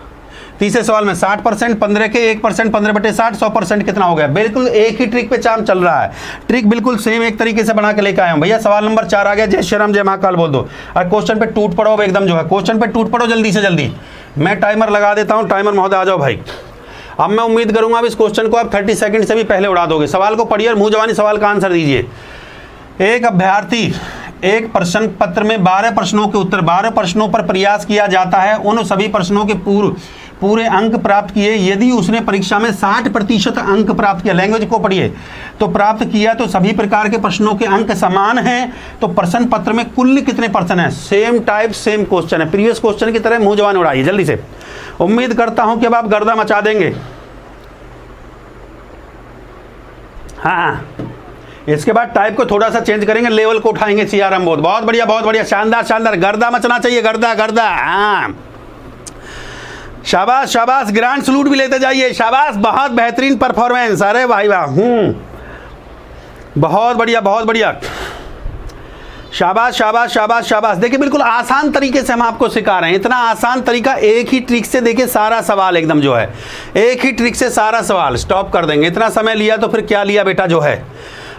तीसरे सवाल में 60% 15 के 1% 15 बटे 60, 100% कितना हो गया। बिल्कुल एक ही ट्रिक पे चाम चल रहा है, ट्रिक बिल्कुल सेम एक तरीके से बना के लेके आया हूँ भैया। सवाल नंबर 4 आ गया, जय श्री राम जय महाकाल बोल दो और क्वेश्चन पे टूट पड़ो एकदम जो है, क्वेश्चन पे टूट पड़ो जल्दी से जल्दी। मैं टाइमर लगा देता हूँ, टाइमर महोदय आ जाओ भाई। अब मैं उम्मीद करूंगा अब इस क्वेश्चन को आप 30 सेकंड से भी पहले उड़ा दोगे। सवाल को पढ़िए और मुंह जवानी सवाल का आंसर दीजिए। एक अभ्यर्थी एक प्रश्न पत्र में 12 प्रश्नों के उत्तर 12 प्रश्नों पर प्रयास किया जाता है, उन सभी प्रश्नों के पूरे अंक प्राप्त किए। यदि उसने परीक्षा में 60% अंक प्राप्त किया, लैंग्वेज को पढ़िए, तो प्राप्त किया तो सभी प्रकार के प्रश्नों के अंक समान हैं, तो प्रश्न पत्र में कुल कितने प्रश्न हैं। सेम टाइप सेम क्वेश्चन है, प्रीवियस क्वेश्चन की तरह मुंह जवान उड़ाइए जल्दी से। उम्मीद करता हूं कि अब आप गर्दा मचा देंगे। हाँ, इसके बाद टाइप को थोड़ा सा चेंज करेंगे, लेवल को उठाएंगे। सीआरएम बहुत बढ़िया बहुत बढ़िया, शानदार शानदार, गर्दा मचना चाहिए, गर्दा गर्दा। हाँ शाबाश शाबाश, ग्रांड सलूट भी लेते जाइए, शाबाश, बहुत बेहतरीन परफॉर्मेंस। अरे भाई वाह, बहुत बढ़िया बहुत बढ़िया, शाबाश शाबाश शाबाश शाबाश। देखिए बिल्कुल आसान तरीके से हम आपको सिखा रहे हैं, इतना आसान तरीका, एक ही ट्रिक से देखिए सारा सवाल एकदम जो है, एक ही ट्रिक से सारा सवाल स्टॉप कर देंगे। इतना समय लिया तो फिर क्या लिया बेटा जो है,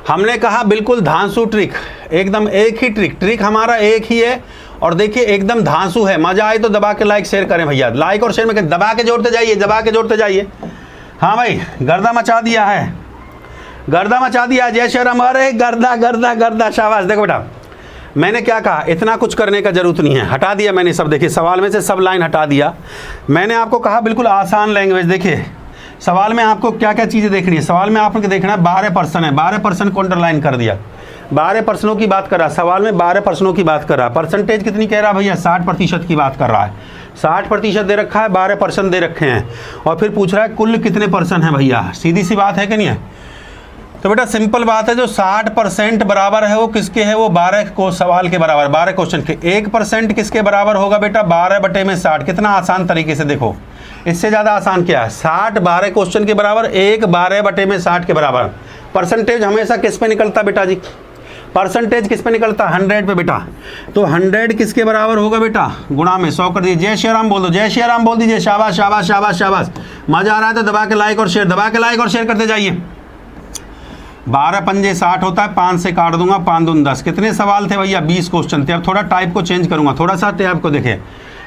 हमने कहा बिल्कुल धांसू ट्रिक, एकदम एक ही ट्रिक हमारा एक ही है। और देखिए एकदम धांसू है। मजा आए तो दबा के लाइक शेयर करें भैया, लाइक और शेयर में दबा के जोड़ते जाइए, दबा के जोड़ते जाइए। हाँ भाई गर्दा मचा दिया है, गर्दा मचा दिया, जय श्री राम। अरे गर्दा गर्दा गर्दा, शाबाश। देखो बेटा मैंने क्या कहा, इतना कुछ करने का जरूरत नहीं है, हटा दिया मैंने सब। देखिए सवाल में से सब लाइन हटा दिया। मैंने आपको कहा बिल्कुल आसान लैंग्वेज। देखिए सवाल में आपको क्या क्या चीज़ें देखनी है, सवाल में आपको देखना है 12 प्रश्न है, 12 प्रश्न को अंडरलाइन कर दिया, 12 प्रश्नों की बात कर रहा, सवाल में 12 प्रश्नों की बात कर रहा। परसेंटेज कितनी कह रहा भैया, 60% की बात कर रहा है। 60% दे रखा है, 12 प्रश्न दे रखे हैं और फिर पूछ रहा है कुल कितने प्रश्न हैं भैया। सीधी सी बात है कि नहीं है। तो बेटा सिंपल बात है, जो 60% बराबर है वो किसके है, वो 12 को सवाल के बराबर, 12 क्वेश्चन के। 1% किसके बराबर होगा बेटा, 12/60। कितना आसान तरीके से, देखो इससे ज़्यादा आसान क्या है, 60 12 क्वेश्चन के बराबर, 1 12/60 के बराबर। परसेंटेज हमेशा किस पे निकलता बेटा जी, परसेंटेज किस पे निकलता, 100 पे बेटा। तो 100 किसके बराबर होगा बेटा, गुणा में 100 कर दीजिए। जय श्री राम बोल दो, जय श्री राम बोल दीजिए। शाबाश शाबाश शाबाश शाबाश, मजा आ रहा है तो दबा के लाइक और शेयर, दबा के लाइक और शेयर करते जाइए। 12 पंजे 60 होता है, 5 से काट दूंगा, 5 दून 10। कितने सवाल थे भैया, 20 क्वेश्चन थे। अब थोड़ा टाइप को चेंज करूंगा, थोड़ा सा टैब को देखें,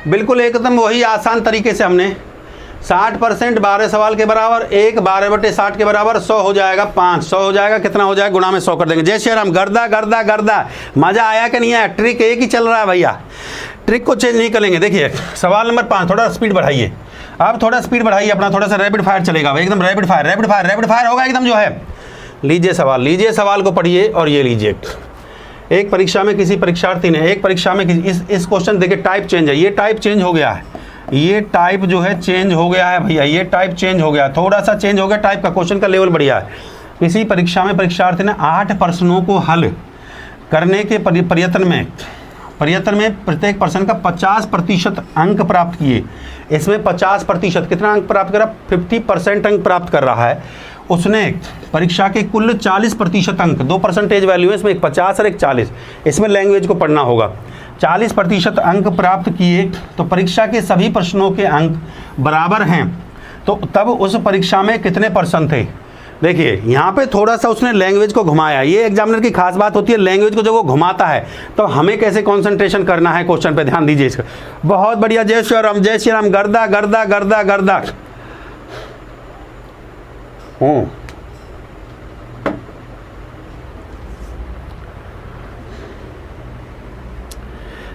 बिल्कुल एकदम वही आसान तरीके से हमने 60% 12 सवाल के बराबर, 1 12/60 के बराबर, 100 हो जाएगा, 5 100 हो जाएगा, कितना हो जाएगा, गुणा में 100 कर देंगे। जय श्री राम। गर्दा गर्दा गर्दा, मजा आया कि नहीं आया, ट्रिक एक ही चल रहा है भैया, ट्रिक को चेंज नहीं करेंगे। देखिए सवाल नंबर 5, थोड़ा स्पीड बढ़ाइए, अब थोड़ा स्पीड बढ़ाइए अपना, थोड़ा सा रैपिड फायर चलेगा भाई, एकदम rapid fire rapid fire rapid fire होगा एकदम जो है। लीजिए सवाल को पढ़िए और ये लीजिए। एक परीक्षा में किसी परीक्षार्थी ने, एक परीक्षा में इस क्वेश्चन देखिए, टाइप चेंज है, ये टाइप चेंज हो गया है, ये टाइप जो है चेंज हो गया है भैया, ये टाइप चेंज हो गया, थोड़ा सा चेंज हो गया टाइप का, क्वेश्चन का लेवल बढ़िया है। किसी परीक्षा में परीक्षार्थी ने 8 प्रश्नों को हल करने के प्रयत्न में प्रत्येक प्रश्न का 50% अंक प्राप्त किए। इसमें 50% कितना अंक प्राप्त करा, 50% अंक प्राप्त कर रहा है। उसने परीक्षा के कुल 40% अंक, 2 परसेंटेज वैल्यू है इसमें, एक 50 और एक 40, इसमें लैंग्वेज को पढ़ना होगा। 40% अंक प्राप्त किए तो परीक्षा के सभी प्रश्नों के अंक बराबर हैं, तो तब उस परीक्षा में कितने % थे। देखिए यहाँ पे थोड़ा सा उसने लैंग्वेज को घुमाया, ये एग्जामिनर की खास बात होती है, लैंग्वेज को जब वो घुमाता है तो हमें कैसे कंसंट्रेशन करना है क्वेश्चन पे, ध्यान दीजिए इसका। बहुत बढ़िया, जय श्री राम, जय श्री राम। गर्दा गर्दा गर्दा गर्दा,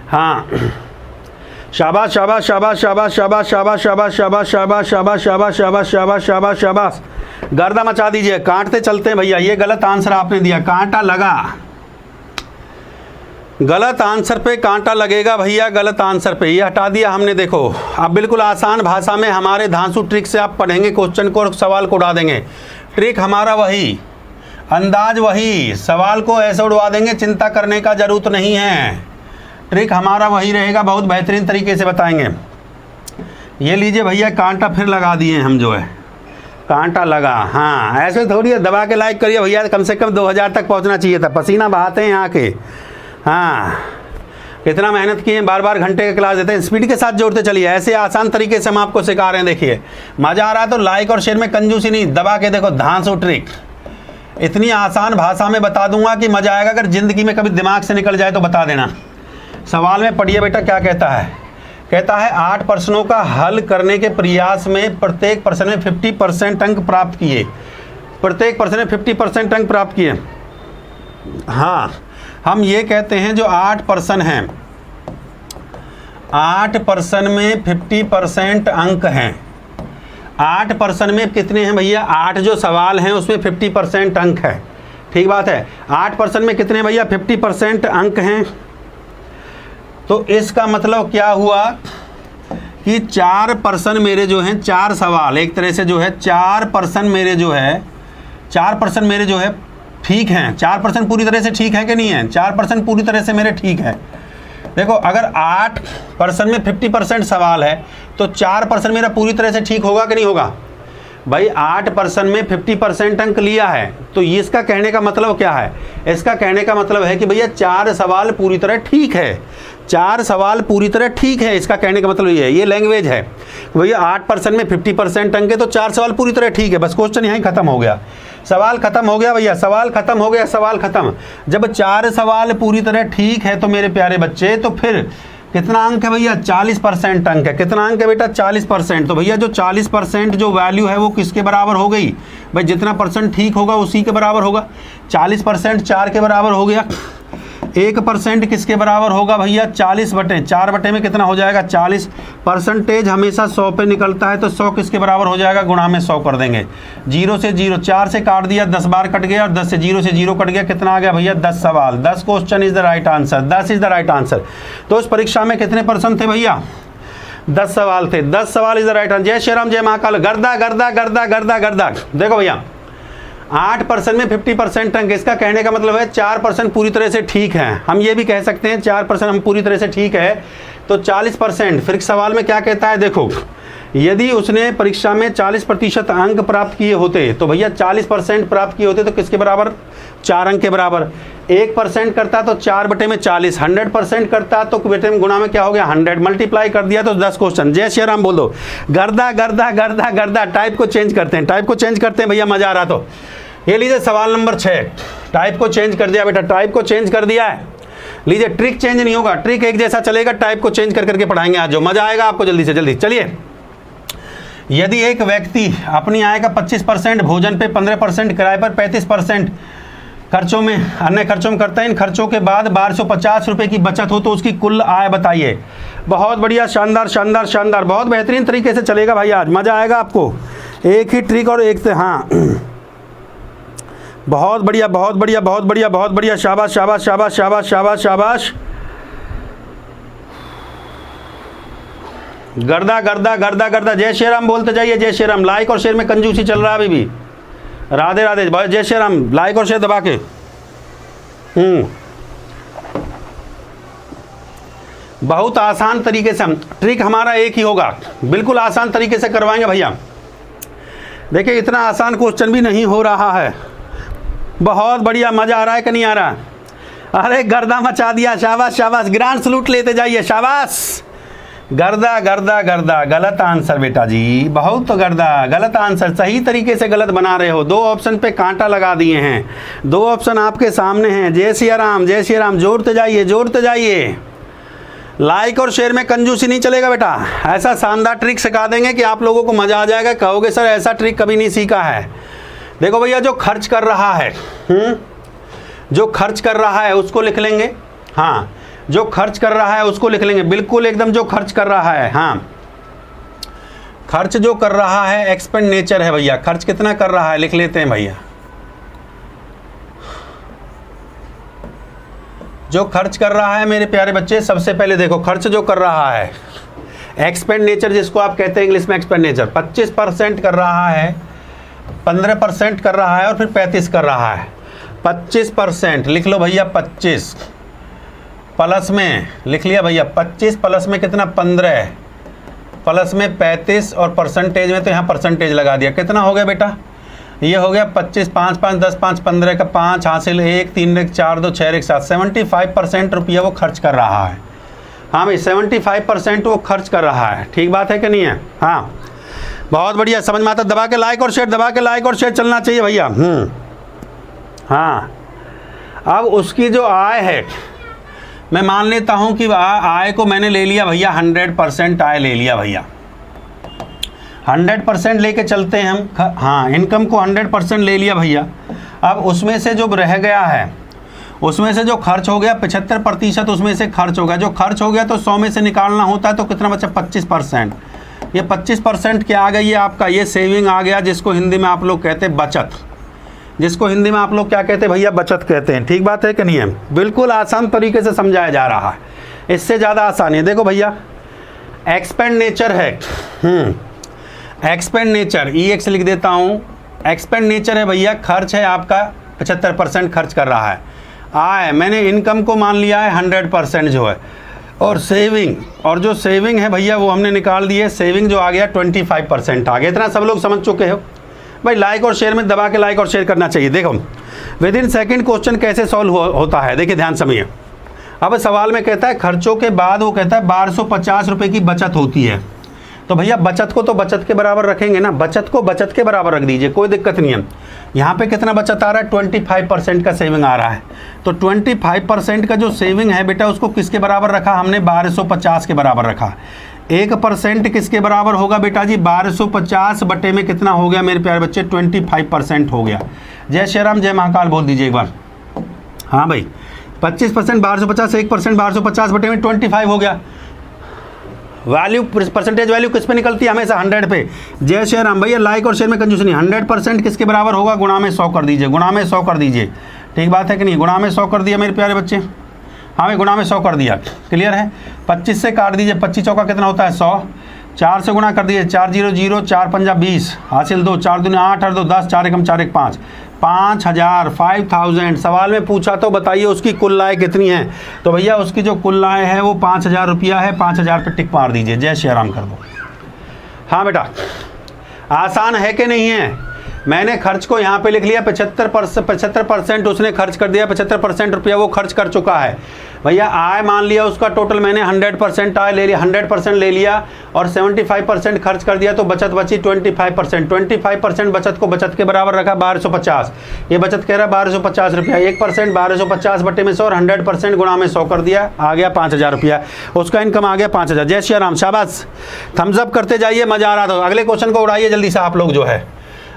हाँ, शाबाश शाबाश शाबाश शाबाश शाबाश शाबाश शाबाश शाबाश शाबाश शाबाश शाबाश शाबाश शाबाश शाबाश शाबाश, गर्दा मचा दीजिए। काटते चलते हैं भैया, ये गलत आंसर आपने दिया, कांटा लगा, गलत आंसर पे कांटा लगेगा भैया, गलत आंसर पे, ये हटा दिया हमने। देखो अब बिल्कुल आसान भाषा में हमारे धांसू ट्रिक से आप पढ़ेंगे क्वेश्चन को और सवाल को उड़ा देंगे। ट्रिक हमारा वही, अंदाज वही, सवाल को ऐसे उड़वा देंगे, चिंता करने का जरूरत नहीं है, ट्रिक हमारा वही रहेगा, बहुत बेहतरीन तरीके से बताएंगे। ये लीजिए भैया, कांटा फिर लगा दिए हम जो है, कांटा लगा। हाँ ऐसे थोड़ी है, दबा के लाइक करिए भैया, कम से कम 2000 तक पहुंचना चाहिए था, पसीना बहाते हैं यहाँ के। हाँ कितना मेहनत किए, बार बार घंटे का क्लास देते हैं, स्पीड के साथ जोड़ते चलिए, ऐसे आसान तरीके से हम आपको सिखा रहे हैं। देखिए मज़ा आ रहा है तो लाइक और शेयर में कंजूसी नहीं, दबा के देखो, धांसू ट्रिक इतनी आसान भाषा में बता दूंगा कि मज़ा आएगा। अगर ज़िंदगी में कभी दिमाग से निकल जाए तो बता देना। सवाल में पढ़िए बेटा क्या कहता है, कहता है 8 प्रश्नों का हल करने के प्रयास में प्रत्येक प्रश्न में 50% अंक प्राप्त किए, प्रत्येक प्रश्न में 50% अंक प्राप्त किए। हाँ हम ये कहते हैं जो 8 प्रश्न हैं, 8 प्रश्न में 50% अंक हैं। 8 प्रश्न में कितने हैं भैया, 8 जो सवाल हैं उसमें 50% अंक है, ठीक बात है। 8 प्रश्न में कितने भैया, 50% अंक हैं। तो इसका मतलब क्या हुआ कि 4 प्रश्न मेरे जो हैं, 4 सवाल एक तरह से जो है, 4 प्रश्न मेरे जो है, 4 प्रश्न मेरे जो है ठीक हैं। 4 प्रश्न पूरी तरह से ठीक है कि नहीं है, 4 प्रश्न पूरी तरह से मेरे ठीक है। देखो अगर 8 प्रश्न में 50% सवाल है तो 4 प्रश्न मेरा पूरी तरह से ठीक होगा कि नहीं होगा भाई। 8 प्रश्न में 50% अंक लिया है, तो ये इसका कहने का मतलब क्या है, इसका कहने का मतलब है कि भैया 4 सवाल पूरी तरह ठीक है, 4 सवाल पूरी तरह ठीक है, इसका कहने का मतलब ये है, ये लैंग्वेज है भैया। 8 प्रश्न में 50% अंक है तो 4 सवाल पूरी तरह ठीक है, बस क्वेश्चन यहीं खत्म हो गया, सवाल खत्म हो गया भैया, सवाल खत्म हो गया, सवाल खत्म। जब 4 सवाल पूरी तरह ठीक है तो मेरे प्यारे बच्चे, तो फिर कितना अंक है भैया, 40% अंक है। कितना अंक है बेटा, 40%। तो भैया जो 40% जो वैल्यू है वो किसके बराबर हो गई भाई, जितना परसेंट ठीक होगा उसी के बराबर होगा। 40% 4 के बराबर हो गया। 1% किसके बराबर होगा भैया, 40/4 में कितना हो जाएगा, 40। परसेंटेज हमेशा 100 पे निकलता है तो 100 किसके बराबर हो जाएगा, गुणा में 100 कर देंगे। 0 से 0, 4 से काट दिया, 10 बार कट गया, और 10 से 0 से 0 कट गया, कितना आ गया भैया, 10 सवाल, 10 question is the right answer, 10 is the right answer. तो उस परीक्षा में कितने प्रश्न थे भैया, 10 सवाल थे, 10 सवाल इज द राइट आंसर। जय श्री राम, जय महाकाल। गर्दा गर्दा गर्दा गर्दा गर्दा। देखो भैया 8% में 50% अंक, इसका कहने का मतलब है 4% पूरी तरह से ठीक है। हम ये भी कह सकते हैं 4% हम पूरी तरह से ठीक है, तो 40%। फिर सवाल में क्या कहता है, देखो यदि उसने परीक्षा में 40% अंक प्राप्त किए होते तो भैया 40% प्राप्त किए होते तो किसके बराबर, 4 अंक के बराबर। 1% करता तो 4/40, 100% करता तो बेटे में गुणा में क्या हो गया 100, मल्टीप्लाई कर दिया तो 10 क्वेश्चन। जय श्री राम बोल दो। गर्दा गर्दा गर्दा गर्दा, टाइप को चेंज करते हैं, टाइप को चेंज करते हैं भैया, मजा आ रहा। तो ये लीजिए सवाल नंबर 6, टाइप को चेंज कर दिया बेटा, टाइप को चेंज कर दिया है। लीजिए ट्रिक चेंज नहीं होगा, ट्रिक एक जैसा चलेगा, टाइप को चेंज कर करके पढ़ाएंगे आज, जो मजा आएगा आपको। जल्दी से जल्दी चलिए। यदि एक व्यक्ति अपनी आय का 25% भोजन पे, 15% किराए पर, 35% खर्चों में, अन्य खर्चों में करता है, इन खर्चों के बाद 1250 रुपये की बचत हो तो उसकी कुल आय बताइए। बहुत बढ़िया, शानदार शानदार शानदार, बहुत बेहतरीन तरीके से चलेगा भाई, आज मज़ा आएगा आपको। एक ही ट्रिक और एक से, हाँ बहुत बढ़िया बहुत बढ़िया बहुत बढ़िया बहुत बढ़िया, शाबाश शाबाश शाबाश शाबाश शाबाश शाबाश। गर्दा गर्दा गर्दा गर्दा, जय श्री राम बोलते जाइए, जय श्री राम। लाइक और शेयर में कंजूसी चल रहा है अभी भी, राधे राधे, जय श्री राम। लाइक और शेयर दबा के। बहुत आसान तरीके से हम, ट्रिक हमारा एक ही होगा, बिल्कुल आसान तरीके से करवाएंगे भैया। देखिए इतना आसान क्वेश्चन भी नहीं हो रहा है, बहुत बढ़िया, मजा आ रहा है कि नहीं आ रहा? अरे गर्दा मचा दिया, शाबाश शाबाश, ग्रांड सलूट लेते जाइए, शाबाश। गर्दा गर्दा गर्दा, गलत आंसर बेटा जी, बहुत तो गर्दा, गलत आंसर, सही तरीके से गलत बना रहे हो। 2 ऑप्शन पे कांटा लगा दिए हैं, 2 ऑप्शन आपके सामने हैं। जय श्री राम, जय श्री राम, जोड़ते जाइए जोड़ते जाइए। लाइक और शेयर में कंजूसी नहीं चलेगा बेटा, ऐसा शानदार ट्रिक सिखा देंगे कि आप लोगों को मजा आ जाएगा, कहोगे सर ऐसा ट्रिक कभी नहीं सीखा है। देखो भैया, जो खर्च कर रहा है, जो खर्च कर रहा है उसको लिख लेंगे, हाँ जो खर्च कर रहा है उसको लिख लेंगे, बिल्कुल एकदम जो खर्च कर रहा है, हाँ खर्च जो कर रहा है एक्सपेंडिचर है भैया, खर्च कितना कर रहा है लिख लेते हैं भैया। जो खर्च कर रहा है मेरे प्यारे बच्चे, सबसे पहले देखो खर्च जो कर रहा है, एक्सपेंडिचर जिसको आप कहते हैं इंग्लिश में एक्सपेंडिचर, 25% कर रहा है, 15% कर रहा है और फिर 35 कर रहा है। 25% लिख लो भैया, 25 प्लस में लिख लिया भैया, 25 प्लस में कितना 15, प्लस में 35 और परसेंटेज में तो यहाँ परसेंटेज लगा दिया, कितना हो गया बेटा, ये हो गया 25, 5 5 10 5 15 का 5 हासिल, 1 3 1 4 2 6 1 7, 75% रुपया वो खर्च कर रहा है। हाँ भाई 75% वो खर्च कर रहा है, ठीक बात है कि नहीं है? हाँ बहुत बढ़िया, समझ में आता। दबा के लाइक और शेयर, दबा के लाइक और शेयर चलना चाहिए भैया। हाँ अब उसकी जो आय है, मैं मान लेता हूँ कि आय को मैंने ले लिया भैया 100% आय ले लिया भैया, 100% लेके चलते हैं हम, हाँ इनकम को 100% ले लिया भैया। अब उसमें से जो रह गया है, उसमें से जो खर्च हो गया 75% उसमें से खर्च हो गया, जो खर्च हो गया तो 100 में से निकालना होता है, तो कितना बचा 25%। ये 25% क्या आ गई है आपका, ये सेविंग आ गया, जिसको हिंदी में आप लोग कहते हैं बचत, जिसको हिंदी में आप लोग क्या कहते हैं भैया, बचत कहते हैं, ठीक बात है कि नहीं है? बिल्कुल आसान तरीके से समझाया जा रहा है, इससे ज़्यादा आसान है। देखो भैया एक्सपेंडिचर है, एक्सपेंडिचर EX लिख देता हूँ, एक्सपेंडिचर है भैया, खर्च है आपका 75% खर्च कर रहा है। आय मैंने इनकम को मान लिया है 100% जो है, और सेविंग, और जो सेविंग है भैया वो हमने निकाल दी है, सेविंग जो आ गया 25% आ गया। इतना सब लोग समझ चुके हो भाई? लाइक और शेयर में दबा के लाइक और शेयर करना चाहिए। देखो विद इन सेकेंड क्वेश्चन कैसे सॉल्व होता है, देखिए ध्यान समझिए। अब सवाल में कहता है खर्चों के बाद वो कहता है 1250 रुपये की बचत होती है, तो भैया बचत को तो बचत के बराबर रखेंगे ना, बचत को बचत के बराबर रख दीजिए, कोई दिक्कत नहीं है। यहाँ पे कितना बचत आ रहा है, 25% का सेविंग आ रहा है, तो 25% का जो सेविंग है बेटा उसको किसके बराबर रखा हमने, 1250 के बराबर रखा। 1% किसके बराबर होगा बेटा जी, 1250 बटे में कितना हो गया मेरे प्यारे बच्चे, 25% हो गया। जय श्री राम, जय महाकाल बोल दीजिए एक बार। हाँ भाई 25% 1250, 1% 1250 बटे में 25 हो गया। वैल्यू, परसेंटेज वैल्यू किस पे निकलती है हमेशा, 100 पे। जय श्री राम भैया, लाइक और शेयर में कंजूसी नहीं, 100% किसके बराबर होगा, गुणा में 100 कर दीजिए, गुणा में 100 कर दीजिए, ठीक बात है कि नहीं? गुणा में 100 कर दिया मेरे प्यारे बच्चे, हाँ भाई गुणा में 100 कर दिया, क्लियर है? 25 से काट दीजिए, 25 चौका कितना होता है 100, 4 से गुणा कर दीजिए, 4 0 0, 4 पंजा 20 हासिल 2, 4 दूनी 8 और 2 10, 4 एकम 4 1 5, 5,000 5,000 सवाल में पूछा तो बताइए उसकी कुल आय कितनी है। तो भैया उसकी जो कुल आय है वो 5,000 रुपया है। 5,000 पे टिक मार दीजिए, जय श्री राम कर दो। हाँ बेटा, आसान है कि नहीं है। मैंने खर्च को यहाँ पे लिख लिया 75% उसने खर्च कर दिया। 75% रुपया वो खर्च कर चुका है। भैया आय मान लिया उसका टोटल मैंने 100% आय ले लिया, 100% ले लिया और 75% खर्च कर दिया तो बचत बची 25%। 25% बचत को बचत के बराबर रखा 1250। ये बचत कह रहा है 1250 रुपया। 1% 1250 बटे में 100 और 100% गुणा में 100 कर दिया, आ गया 5,000 रुपया। उसका इनकम आ गया 5,000। जय श्री राम, शाबाश, थम्स अप करते जाइए, मजा आ रहा था। अगले क्वेश्चन को उड़ाइए जल्दी से आप लोग जो है।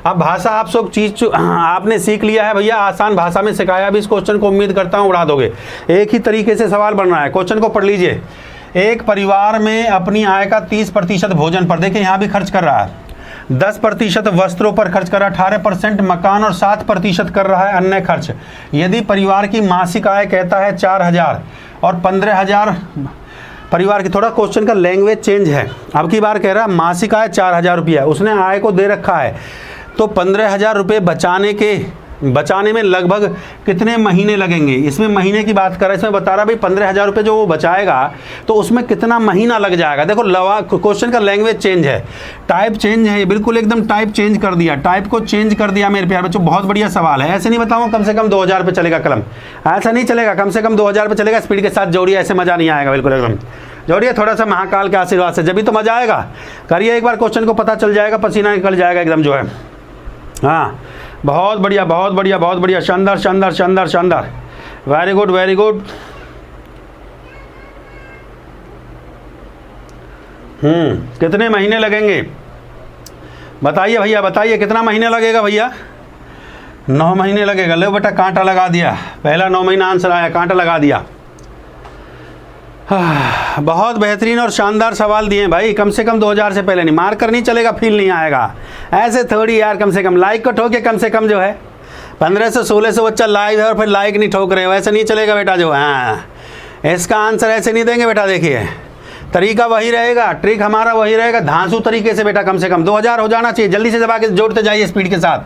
अब भाषा आप सब चीज़ आपने सीख लिया है भैया, आसान भाषा में सिखाया भी इस क्वेश्चन को, उम्मीद करता हूँ उड़ा दोगे। एक ही तरीके से सवाल बन रहा है, क्वेश्चन को पढ़ लीजिए। एक परिवार में अपनी आय का 30% भोजन पर, देखिए यहाँ भी खर्च कर रहा है। 10% वस्त्रों पर खर्च कर रहा है, 18% मकान और 7% कर रहा है अन्य खर्च। यदि परिवार की मासिक आय कहता है 4,000 और 15,000 परिवार की, थोड़ा क्वेश्चन का लैंग्वेज चेंज है। अब की बार कह रहा है मासिक आय 4,000 रुपया, उसने आय को दे रखा है तो 15,000 रुपये बचाने में लगभग कितने महीने लगेंगे। इसमें महीने की बात कर रहा है, इसमें बता रहा भाई 15,000 रुपये जो वो बचाएगा तो उसमें कितना महीना लग जाएगा। देखो क्वेश्चन का लैंग्वेज चेंज है, टाइप चेंज है, बिल्कुल एकदम टाइप चेंज कर दिया, टाइप को चेंज कर दिया मेरे प्यार बच्चों। बहुत बढ़िया सवाल है। ऐसे नहीं बताऊँ कम से कम 2,000 पे चलेगा कलम, ऐसा नहीं चलेगा, कम से कम 2,000 पे चलेगा। स्पीड के साथ जोड़िए, ऐसे मज़ा नहीं आएगा, बिल्कुल एकदम जोड़िए थोड़ा सा महाकाल के आशीर्वाद से, जब भी तो मज़ा आएगा। करिए एक बार, क्वेश्चन को पता चल जाएगा, पसीना निकल जाएगा एकदम जो है। हाँ, बहुत बढ़िया बहुत बढ़िया बहुत बढ़िया, शानदार शानदार शानदार शानदार, वेरी गुड वेरी गुड। कितने महीने लगेंगे बताइए भैया, बताइए कितना महीने लगेगा भैया। 9 महीने लगेगा। लो बेटा कांटा लगा दिया, पहला 9 महीना आंसर आया, कांटा लगा दिया। बहुत बेहतरीन और शानदार सवाल दिए भाई। कम से कम 2,000 से पहले नहीं, मार कर नहीं चलेगा, फील नहीं आएगा ऐसे थोड़ी यार। कम से कम लाइक को ठोके, कम से कम जो है 1500-1600 बच्चा लाइव है और फिर लाइक नहीं ठोक रहे हो, ऐसे नहीं चलेगा बेटा जो है। हाँ, इसका आंसर ऐसे नहीं देंगे बेटा। देखिए तरीका वही रहेगा, ट्रिक हमारा वही रहेगा, धांसू तरीके से बेटा। कम से कम 2,000 हो जाना चाहिए। जल्दी से दबा के जोड़ते जाइए स्पीड के साथ,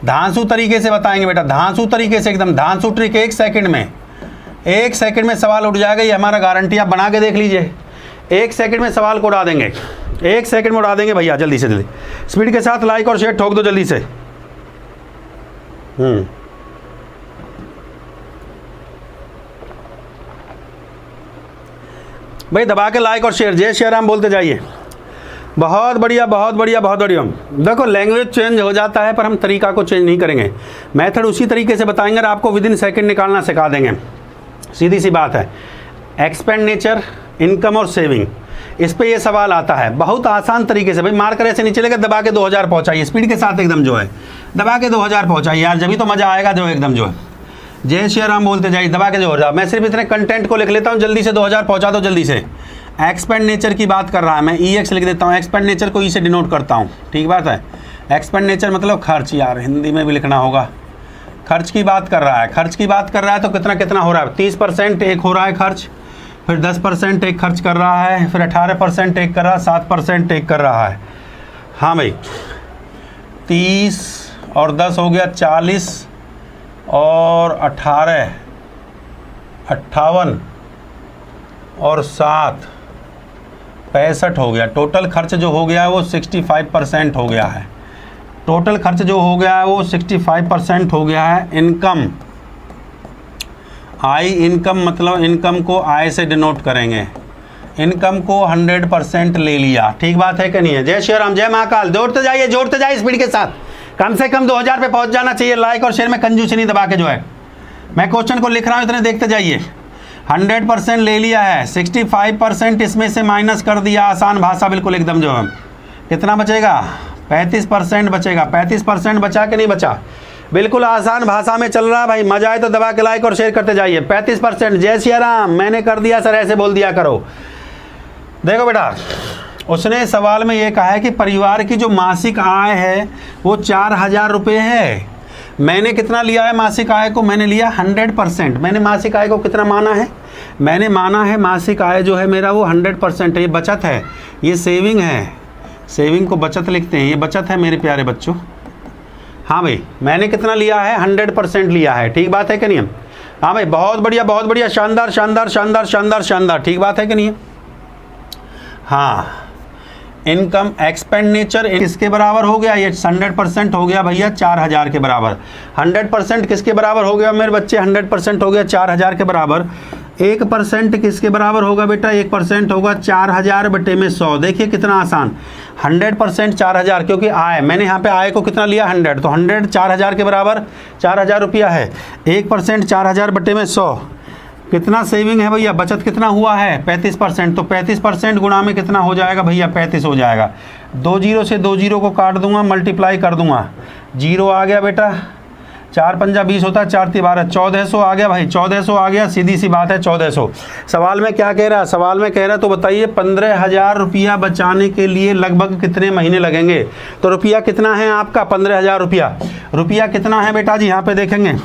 धांसू तरीके से बताएंगे बेटा, धांसू तरीके से एकदम धांसू ट्रिक। 1 सेकंड में सवाल उठ जाएगा, ये हमारा गारंटी। आप बना के देख लीजिए, 1 सेकंड में सवाल को उड़ा देंगे, 1 सेकंड में उड़ा देंगे भैया। जल्दी से जल्दी स्पीड के साथ लाइक और शेयर ठोक दो जल्दी से। भाई दबा के लाइक और शेयर, जय श्री राम बोलते जाइए। बहुत बढ़िया बहुत बढ़िया बहुत बढ़िया। देखो लैंग्वेज चेंज हो जाता है पर हम तरीका को चेंज नहीं करेंगे, मेथड उसी तरीके से बताएंगे और आपको विदिन सेकंड निकालना सिखा देंगे। सीधी सी बात है। एक्सपेंडिचर, इनकम और सेविंग, इस पे ये सवाल आता है बहुत आसान तरीके से। भाई मार्कर ऐसे नहीं चलेगा, दबा के 2,000 पहुंचाइए स्पीड के साथ एकदम जो है, दबा के 2,000 पहुंचाइए यार, जब भी तो मज़ा आएगा जो एकदम जो है। जय श्री राम बोलते जाइए, दबा के 2,000। मैं सिर्फ इतने कंटेंट को लिख लेता हूँ, जल्दी से 2,000 पहुँचा दो जल्दी से। एक्सपेंडिचर की बात कर रहा है, मैं EX लिख देता हूँ, एक्सपेंडिचर को E से डिनोट करता हूँ, ठीक बात है। एक्सपेंडिचर मतलब खर्च, यार हिंदी में भी लिखना होगा। खर्च की बात कर रहा है, खर्च की बात कर रहा है तो कितना कितना हो रहा है। 30% एक हो रहा है खर्च, फिर 10% एक खर्च कर रहा है, फिर 18% एक कर रहा है, 7% एक कर रहा है। हाँ भाई 30 और 10 हो गया 40 और 18 58 और 7 65 हो गया। टोटल खर्च जो हो गया है वो 65% हो गया है। टोटल खर्च जो हो गया है वो 65% हो गया है। इनकम, आई इनकम मतलब इनकम को आय से डिनोट करेंगे। इनकम को 100% ले लिया, ठीक बात है कि नहीं है। जय श्री राम, जय महाकाल। जोड़ते जाइए स्पीड के साथ, कम से कम 2,000 पे पहुंच जाना चाहिए। लाइक और शेयर में कंजूसी नहीं दबा के जो है। मैं क्वेश्चन को लिख रहा हूँ, इतने देखते जाइए। 100% ले लिया है, 65% इसमें से माइनस कर दिया। आसान भाषा बिल्कुल एकदम जो है। कितना बचेगा? 35% बचेगा। 35% बचा कि नहीं बचा? बिल्कुल आसान भाषा में चल रहा है भाई। मजा आए तो दबा के लाइक और शेयर करते जाइए। 35%। जय श्री राम, मैंने कर दिया सर, ऐसे बोल दिया करो। देखो बेटा, उसने सवाल में ये कहा है कि परिवार की जो मासिक आय है वो 4,000 रुपये है। मैंने कितना लिया है मासिक आय को? मैंने लिया 100%। मैंने मासिक आय को कितना माना है? मैंने माना है मासिक आय जो है मेरा वो 100% है। ये बचत है, ये सेविंग है। सेविंग को बचत लिखते हैं, ये बचत है मेरे प्यारे बच्चों। हाँ भाई, मैंने कितना लिया है? 100% लिया है। ठीक बात है कि नहीं? हाँ भाई, बहुत बढ़िया, बहुत बढ़िया, शानदार शानदार शानदार शानदार शानदार। ठीक बात है कि नहीं? हाँ, इनकम एक्सपेंडिचर किसके बराबर हो गया? ये 100% हो गया भैया 4000 के बराबर। 100% किसके बराबर हो गया मेरे बच्चे? 100% हो गया 4000 के बराबर। 1% किसके बराबर होगा बेटा? 1% होगा 4000 बटे में 100। देखिए कितना आसान। 100% 4000, क्योंकि आय, मैंने यहाँ पे आय को कितना लिया? 100, तो 100 4000 के बराबर 4000 रुपया है। 1% 4000 बटे में 100, कितना सेविंग है भैया? बचत कितना हुआ है? 35%। तो 35% गुणा में कितना हो जाएगा भैया? 35 हो जाएगा। 2 जीरो से 2 जीरो को काट दूंगा, मल्टीप्लाई कर दूंगा, जीरो आ गया बेटा। 4 पंजा 20 होता है, 4 × 12, 1400 आ गया भाई, 1400 आ गया। सीधी सी बात है 1400। सवाल में क्या कह रहा है? सवाल में कह रहा है, तो बताइए 15000 रुपया बचाने के लिए लगभग कितने महीने लगेंगे? तो रुपया कितना है आपका? 15000 रुपया। रुपया कितना है बेटा जी? यहाँ पे देखेंगे,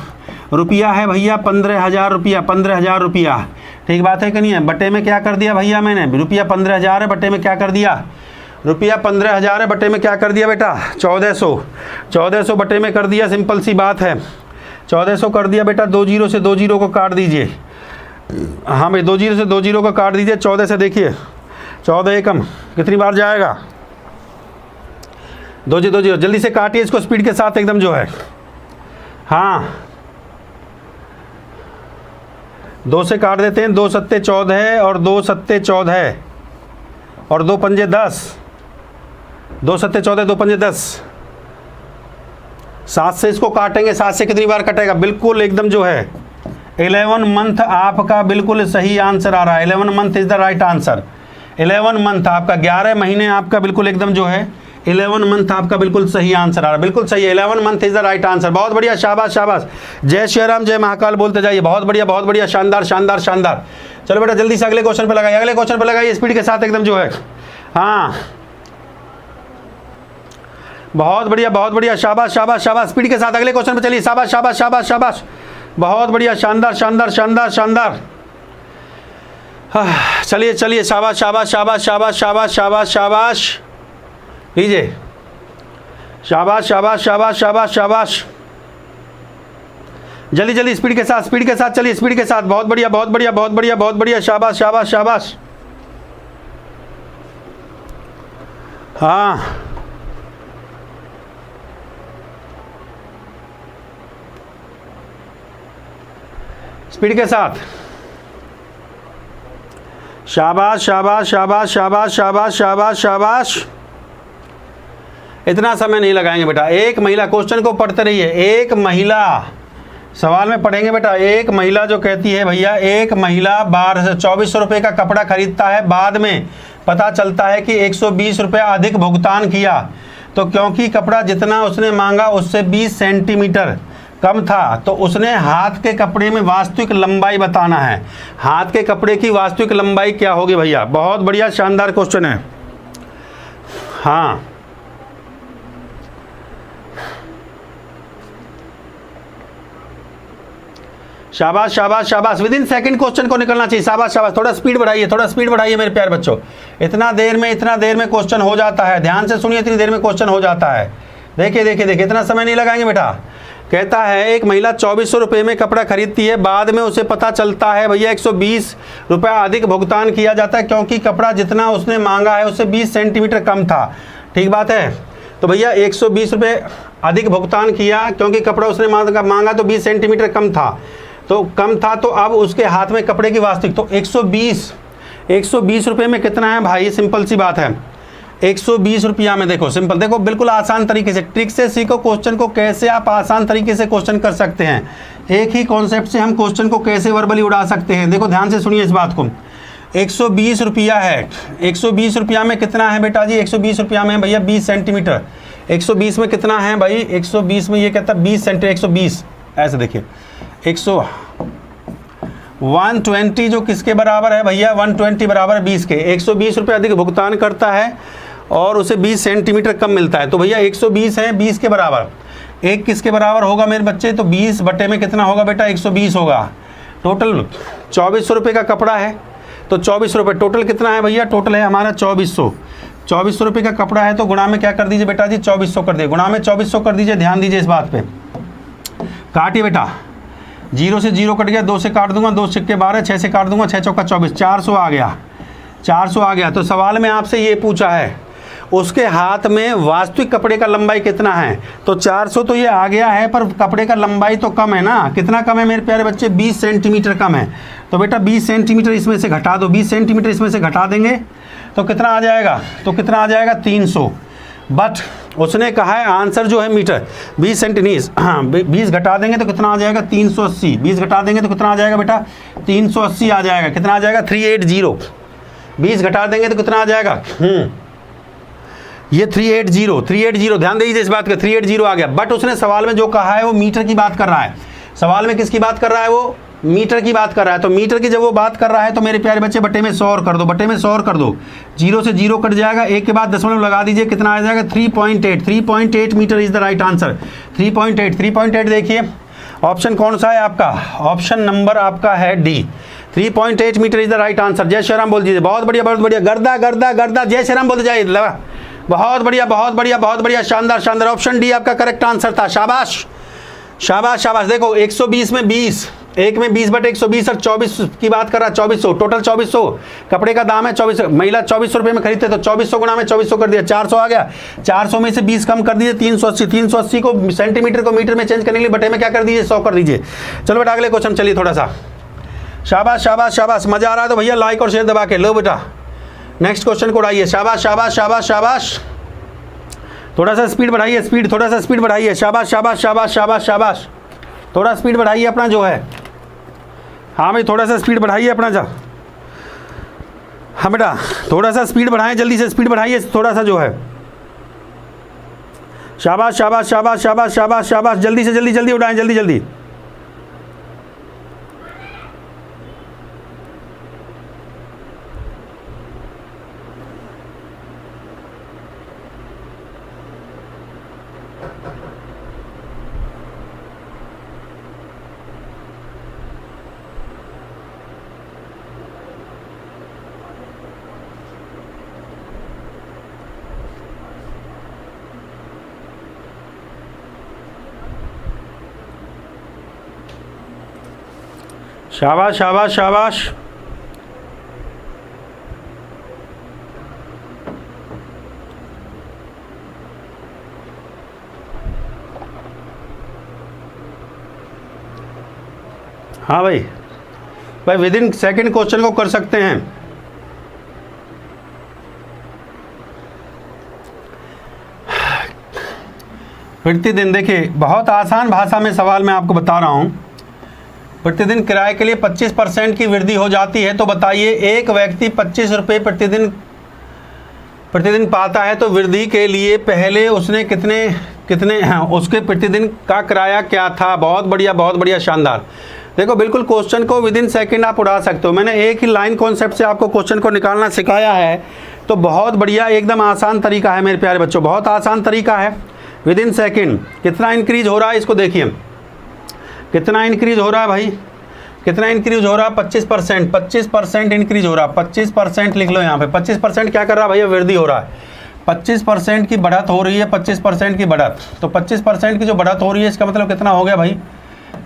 रुपया है भैया 15000 रुपया। 15000 रुपया, ठीक बात है कि नहीं है? बटे में क्या कर दिया भैया मैंने? रुपया 15000 है, बटे में क्या कर दिया? रुपया 15000 है, बटे में क्या कर दिया बेटा? 1400। 1400 बटे में कर दिया, सिंपल सी बात है। 1400 कर दिया बेटा। 2 जीरो से 2 जीरो को काट दीजिए। हाँ भाई, 2 जीरो से 2 जीरो को काट दीजिए। 14 से देखिए, 14 एकम कितनी बार जाएगा? 2 जीरो। जल्दी से काटिए इसको स्पीड के साथ एकदम जो है। हाँ, 2 से काट देते हैं। 2 सत्ते 14 है, और 2 सत्ते 14 है, और 2 पंजे 10। 2 सत्ते 14, 2 पंजे 10। 7 से इसको काटेंगे। 7 से कितनी बार कटेगा? बिल्कुल एकदम जो है 11 मंथ आपका बिल्कुल सही आंसर आ रहा है। 11 month is the right answer. 11 month आपका, 11 महीने आपका बिल्कुल एकदम जो है 11 मंथ आपका बिल्कुल सही आंसर आ रहा है। बिल्कुल सही है, 11 month is the right answer. बहुत बढ़िया, शाबाश शाबाश। जय श्री राम, जय महाकाल बोलते जाइए। बहुत बढ़िया, बहुत बढ़िया, शानदार शानदार शानदार। चलो बेटा जल्दी से अगले क्वेश्चन पे लगाइए, अगले क्वेश्चन पे लगाइए स्पीड के साथ एकदम जो है। हाँ, बहुत बढ़िया, बहुत बढ़िया, शाबाश शाबाश शाबाश। स्पीड के साथ अगले क्वेश्चन पे चलिए। शाबाश शाबाश शाबाश शाबाश, बहुत बढ़िया, शानदार शानदार शानदार शानदार। चलिए चलिए, शाबाश शाबाश शाबाश शाबाश शाबाश शाबाश शाबाश, लीजिए, शाबाश शाबाश शाबाश शाबाश शाबाश। जल्दी जल्दी स्पीड के साथ, स्पीड के साथ चलिए, स्पीड के साथ। बहुत बढ़िया, बहुत बढ़िया, बहुत बढ़िया, बहुत बढ़िया, शाबाश शाबाश शाबाश। हाँ, स्पीड के साथ। शाबाश शाबाश शाबाश शाबाश शाबाश शाबाश शाबाश। इतना समय नहीं लगाएंगे बेटा। एक महिला, क्वेश्चन को पढ़ते रहिए। एक महिला, सवाल में पढ़ेंगे बेटा। एक महिला जो कहती है भैया, एक महिला 2400 रुपये का कपड़ा खरीदता है, बाद में पता चलता है कि 120 रुपये अधिक भुगतान किया। तो क्योंकि कपड़ा जितना उसने मांगा उससे 20 सेंटीमीटर कम था, तो उसने हाथ के कपड़े में वास्तविक लंबाई बताना है। हाथ के कपड़े की वास्तविक लंबाई क्या होगी भैया? बहुत बढ़िया, शानदार क्वेश्चन है। हाँ, शाबाश शाबाश शाबाश। विद इन सेकंड क्वेश्चन को निकलना चाहिए। शाबाश शाबाश। थोड़ा स्पीड बढ़ाइए, थोड़ा स्पीड बढ़ाइए मेरे प्यारे बच्चों। इतना देर में क्वेश्चन हो जाता है। ध्यान से सुनिए, इतनी देर में क्वेश्चन हो जाता है। देखिए देखिए देखिए, इतना समय नहीं लगाएंगे बेटा। कहता है एक महिला 2400 रुपये में कपड़ा खरीदती है, बाद में उसे पता चलता है भैया 120 रुपये अधिक भुगतान किया जाता है, क्योंकि कपड़ा जितना उसने मांगा है उससे 20 सेंटीमीटर कम था। ठीक बात है? तो भैया 120 रुपये अधिक भुगतान किया, क्योंकि कपड़ा उसने मांगा तो 20 सेंटीमीटर कम था। तो अब उसके हाथ में कपड़े की वास्तविक, तो 120 रुपये में कितना है भाई? सिंपल सी बात है, 120 रुपया में। देखो सिंपल, देखो बिल्कुल आसान तरीके से, ट्रिक से सीखो क्वेश्चन को कैसे आप आसान तरीके से क्वेश्चन कर सकते हैं। एक ही कॉन्सेप्ट से हम क्वेश्चन को कैसे वर्बली उड़ा सकते हैं। देखो ध्यान से सुनिए इस बात को। 120 रुपया है, 120 रुपया में कितना है बेटा जी? 120 रुपया में भैया 20 सेंटीमीटर। 120 में कितना है भाई? 120 में ये कहता है 20 सेंटीमीटर। 120 ऐसे देखिए, 120 जो किसके बराबर है भैया? 120 बराबर है 20 के। 120 रुपये अधिक भुगतान करता है और उसे 20 सेंटीमीटर कम मिलता है। तो भैया 120 है 20 के बराबर। एक किसके बराबर होगा मेरे बच्चे? तो 20 बटे में कितना होगा बेटा? 120 होगा। टोटल 2400 रुपये का कपड़ा है, तो 2400 रुपये। टोटल कितना है भैया? टोटल है हमारा 2400। 2400 रुपये का कपड़ा है तो गुणा में क्या कर दीजिए बेटा जी 2400 कर दिए, गुणा में 2400 कर दीजिए। ध्यान दीजिए इस बात पे, काटिए बेटा, 0 से 0 कट गया, 2 से काट दूंगा, 2 सिक्के 12, 6 से काट दूंगा, 6 चौका 24, 400 आ गया, 400 आ गया। तो सवाल में आपसे ये पूछा है उसके हाथ में वास्तविक कपड़े का लंबाई कितना है, तो 400 तो ये आ गया है, पर कपड़े का लंबाई तो कम है ना। कितना कम है मेरे प्यारे बच्चे, 20 सेंटीमीटर कम है। तो बेटा 20 सेंटीमीटर इसमें से घटा दो, 20 सेंटीमीटर इसमें से घटा देंगे तो कितना आ जाएगा, तो कितना आ जाएगा 300। बट उसने कहा है आंसर जो है मीटर, 20 सेंटीमीटर, हाँ 20 घटा देंगे तो कितना आ जाएगा 380, 20 घटा देंगे तो कितना आ जाएगा बेटा 380 आ जाएगा। कितना आ जाएगा 380, 20 घटा देंगे तो कितना आ जाएगा ये 380, ध्यान दीजिए इस बात का, 380 आ गया। बट उसने सवाल में जो कहा है वो मीटर की बात कर रहा है। सवाल में किसकी बात कर रहा है, वो मीटर की बात कर रहा है। तो मीटर की जब वो बात कर रहा है तो मेरे प्यारे बच्चे बटे में 100 और कर दो, बटे में 100 और कर दो, 0 से 0 कट जाएगा, 1 के बाद दशमलव लगा दीजिए, कितना आ जाएगा 3.8 metre is the right answer. 3.8 देखिए ऑप्शन कौन सा है आपका, ऑप्शन नंबर आपका है D, 3.8 metre is the right answer. जय श्री राम बोल दीजिए, बहुत बढ़िया बहुत बढ़िया, गर्दा गर्दा गर्दा, जय श्री राम बोलते जाइए, बहुत बढ़िया बहुत बढ़िया बहुत बढ़िया, शानदार शानदार, ऑप्शन डी आपका करेक्ट आंसर था। शाबाश शाबाश शाबाश। देखो 120 में 20, एक में 20 बटे 120 और 24 की बात कर रहा है, 2400 टोटल 2400 कपड़े का दाम है, 2400 महिला 2400 रुपये में खरीदते तो 2400 गुणा में 2400 कर दिया, 400 आ गया। 400 में से 20 कम कर दीजिए, 380, 380 को सेंटीमीटर को मीटर में चेंज करने के लिए बटे में क्या कर दीजिए 100 कर दीजिए। चलो बेटा अगले क्वेश्चन चलिए, थोड़ा सा शाबाश शाबाश शाबाश, मजा आ रहा है तो भैया लाइक और शेयर दबा के लो बेटा, नेक्स्ट क्वेश्चन को उड़ाइए। शाबाश शाबाश शाबाश शाबाश, थोड़ा सा स्पीड बढ़ाइए, स्पीड थोड़ा सा स्पीड बढ़ाइए, शाबाश शाबाश शाबाश शाबाश शाबाश, थोड़ा स्पीड बढ़ाइए अपना जो है, हाँ भाई थोड़ा सा स्पीड बढ़ाइए अपना जा, हाँ बेटा थोड़ा सा स्पीड बढ़ाएं, जल्दी से स्पीड बढ़ाइए थोड़ा सा जो है, शाबाश शाबाश शाबाश शाबाश शाबाश शाबाश, जल्दी से जल्दी जल्दी उड़ाएं, जल्दी जल्दी। शाबाश शाबाश शाबाश, हाँ भाई भाई विद इन सेकेंड क्वेश्चन को कर सकते हैं। प्रतिदिन देखिए बहुत आसान भाषा में सवाल मैं आपको बता रहा हूँ, प्रतिदिन किराए के लिए 25% की वृद्धि हो जाती है तो बताइए एक व्यक्ति 25 रुपये प्रतिदिन पाता है तो वृद्धि के लिए पहले उसने कितने उसके प्रतिदिन का किराया क्या था। बहुत बढ़िया शानदार। देखो बिल्कुल क्वेश्चन को विद इन सेकेंड आप उड़ा सकते हो, मैंने एक ही लाइन कॉन्सेप्ट से आपको क्वेश्चन को निकालना सिखाया है, तो बहुत बढ़िया एकदम आसान तरीका है मेरे प्यारे बच्चों, बहुत आसान तरीका है। विद इन सेकेंड कितना इंक्रीज हो रहा है इसको देखिए, कितना इंक्रीज हो रहा है भाई, कितना इंक्रीज हो रहा है 25% इंक्रीज हो रहा है, 25% लिख लो यहाँ पे, 25% क्या कर रहा है भैया वृद्धि हो रहा है, 25% की बढ़त हो रही है, 25% की बढ़त, तो 25% की जो बढ़त हो रही है इसका मतलब कितना हो गया भाई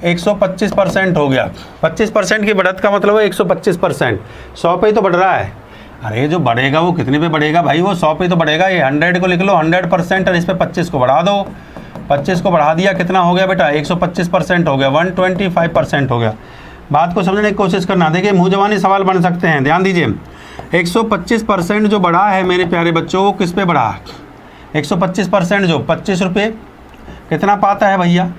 125% हो गया। 25% की बढ़त का मतलब है 125%, 100 पे ही तो बढ़ रहा है। अरे जो बढ़ेगा वो कितने पे बढ़ेगा भाई, वो 100 पे तो बढ़ेगा। ये 100 को लिख लो 100% और इस पर 25 को बढ़ा दो, 25 को बढ़ा दिया कितना हो गया बेटा 125% हो गया, 125% हो गया। बात को समझने की कोशिश करना, देखिए मुँह जवानी सवाल बन सकते हैं, ध्यान दीजिए। 125% जो बढ़ा है मेरे प्यारे बच्चों वो किस पे बढ़ा, 125% जो 25 रुपये कितना पाता है भैया,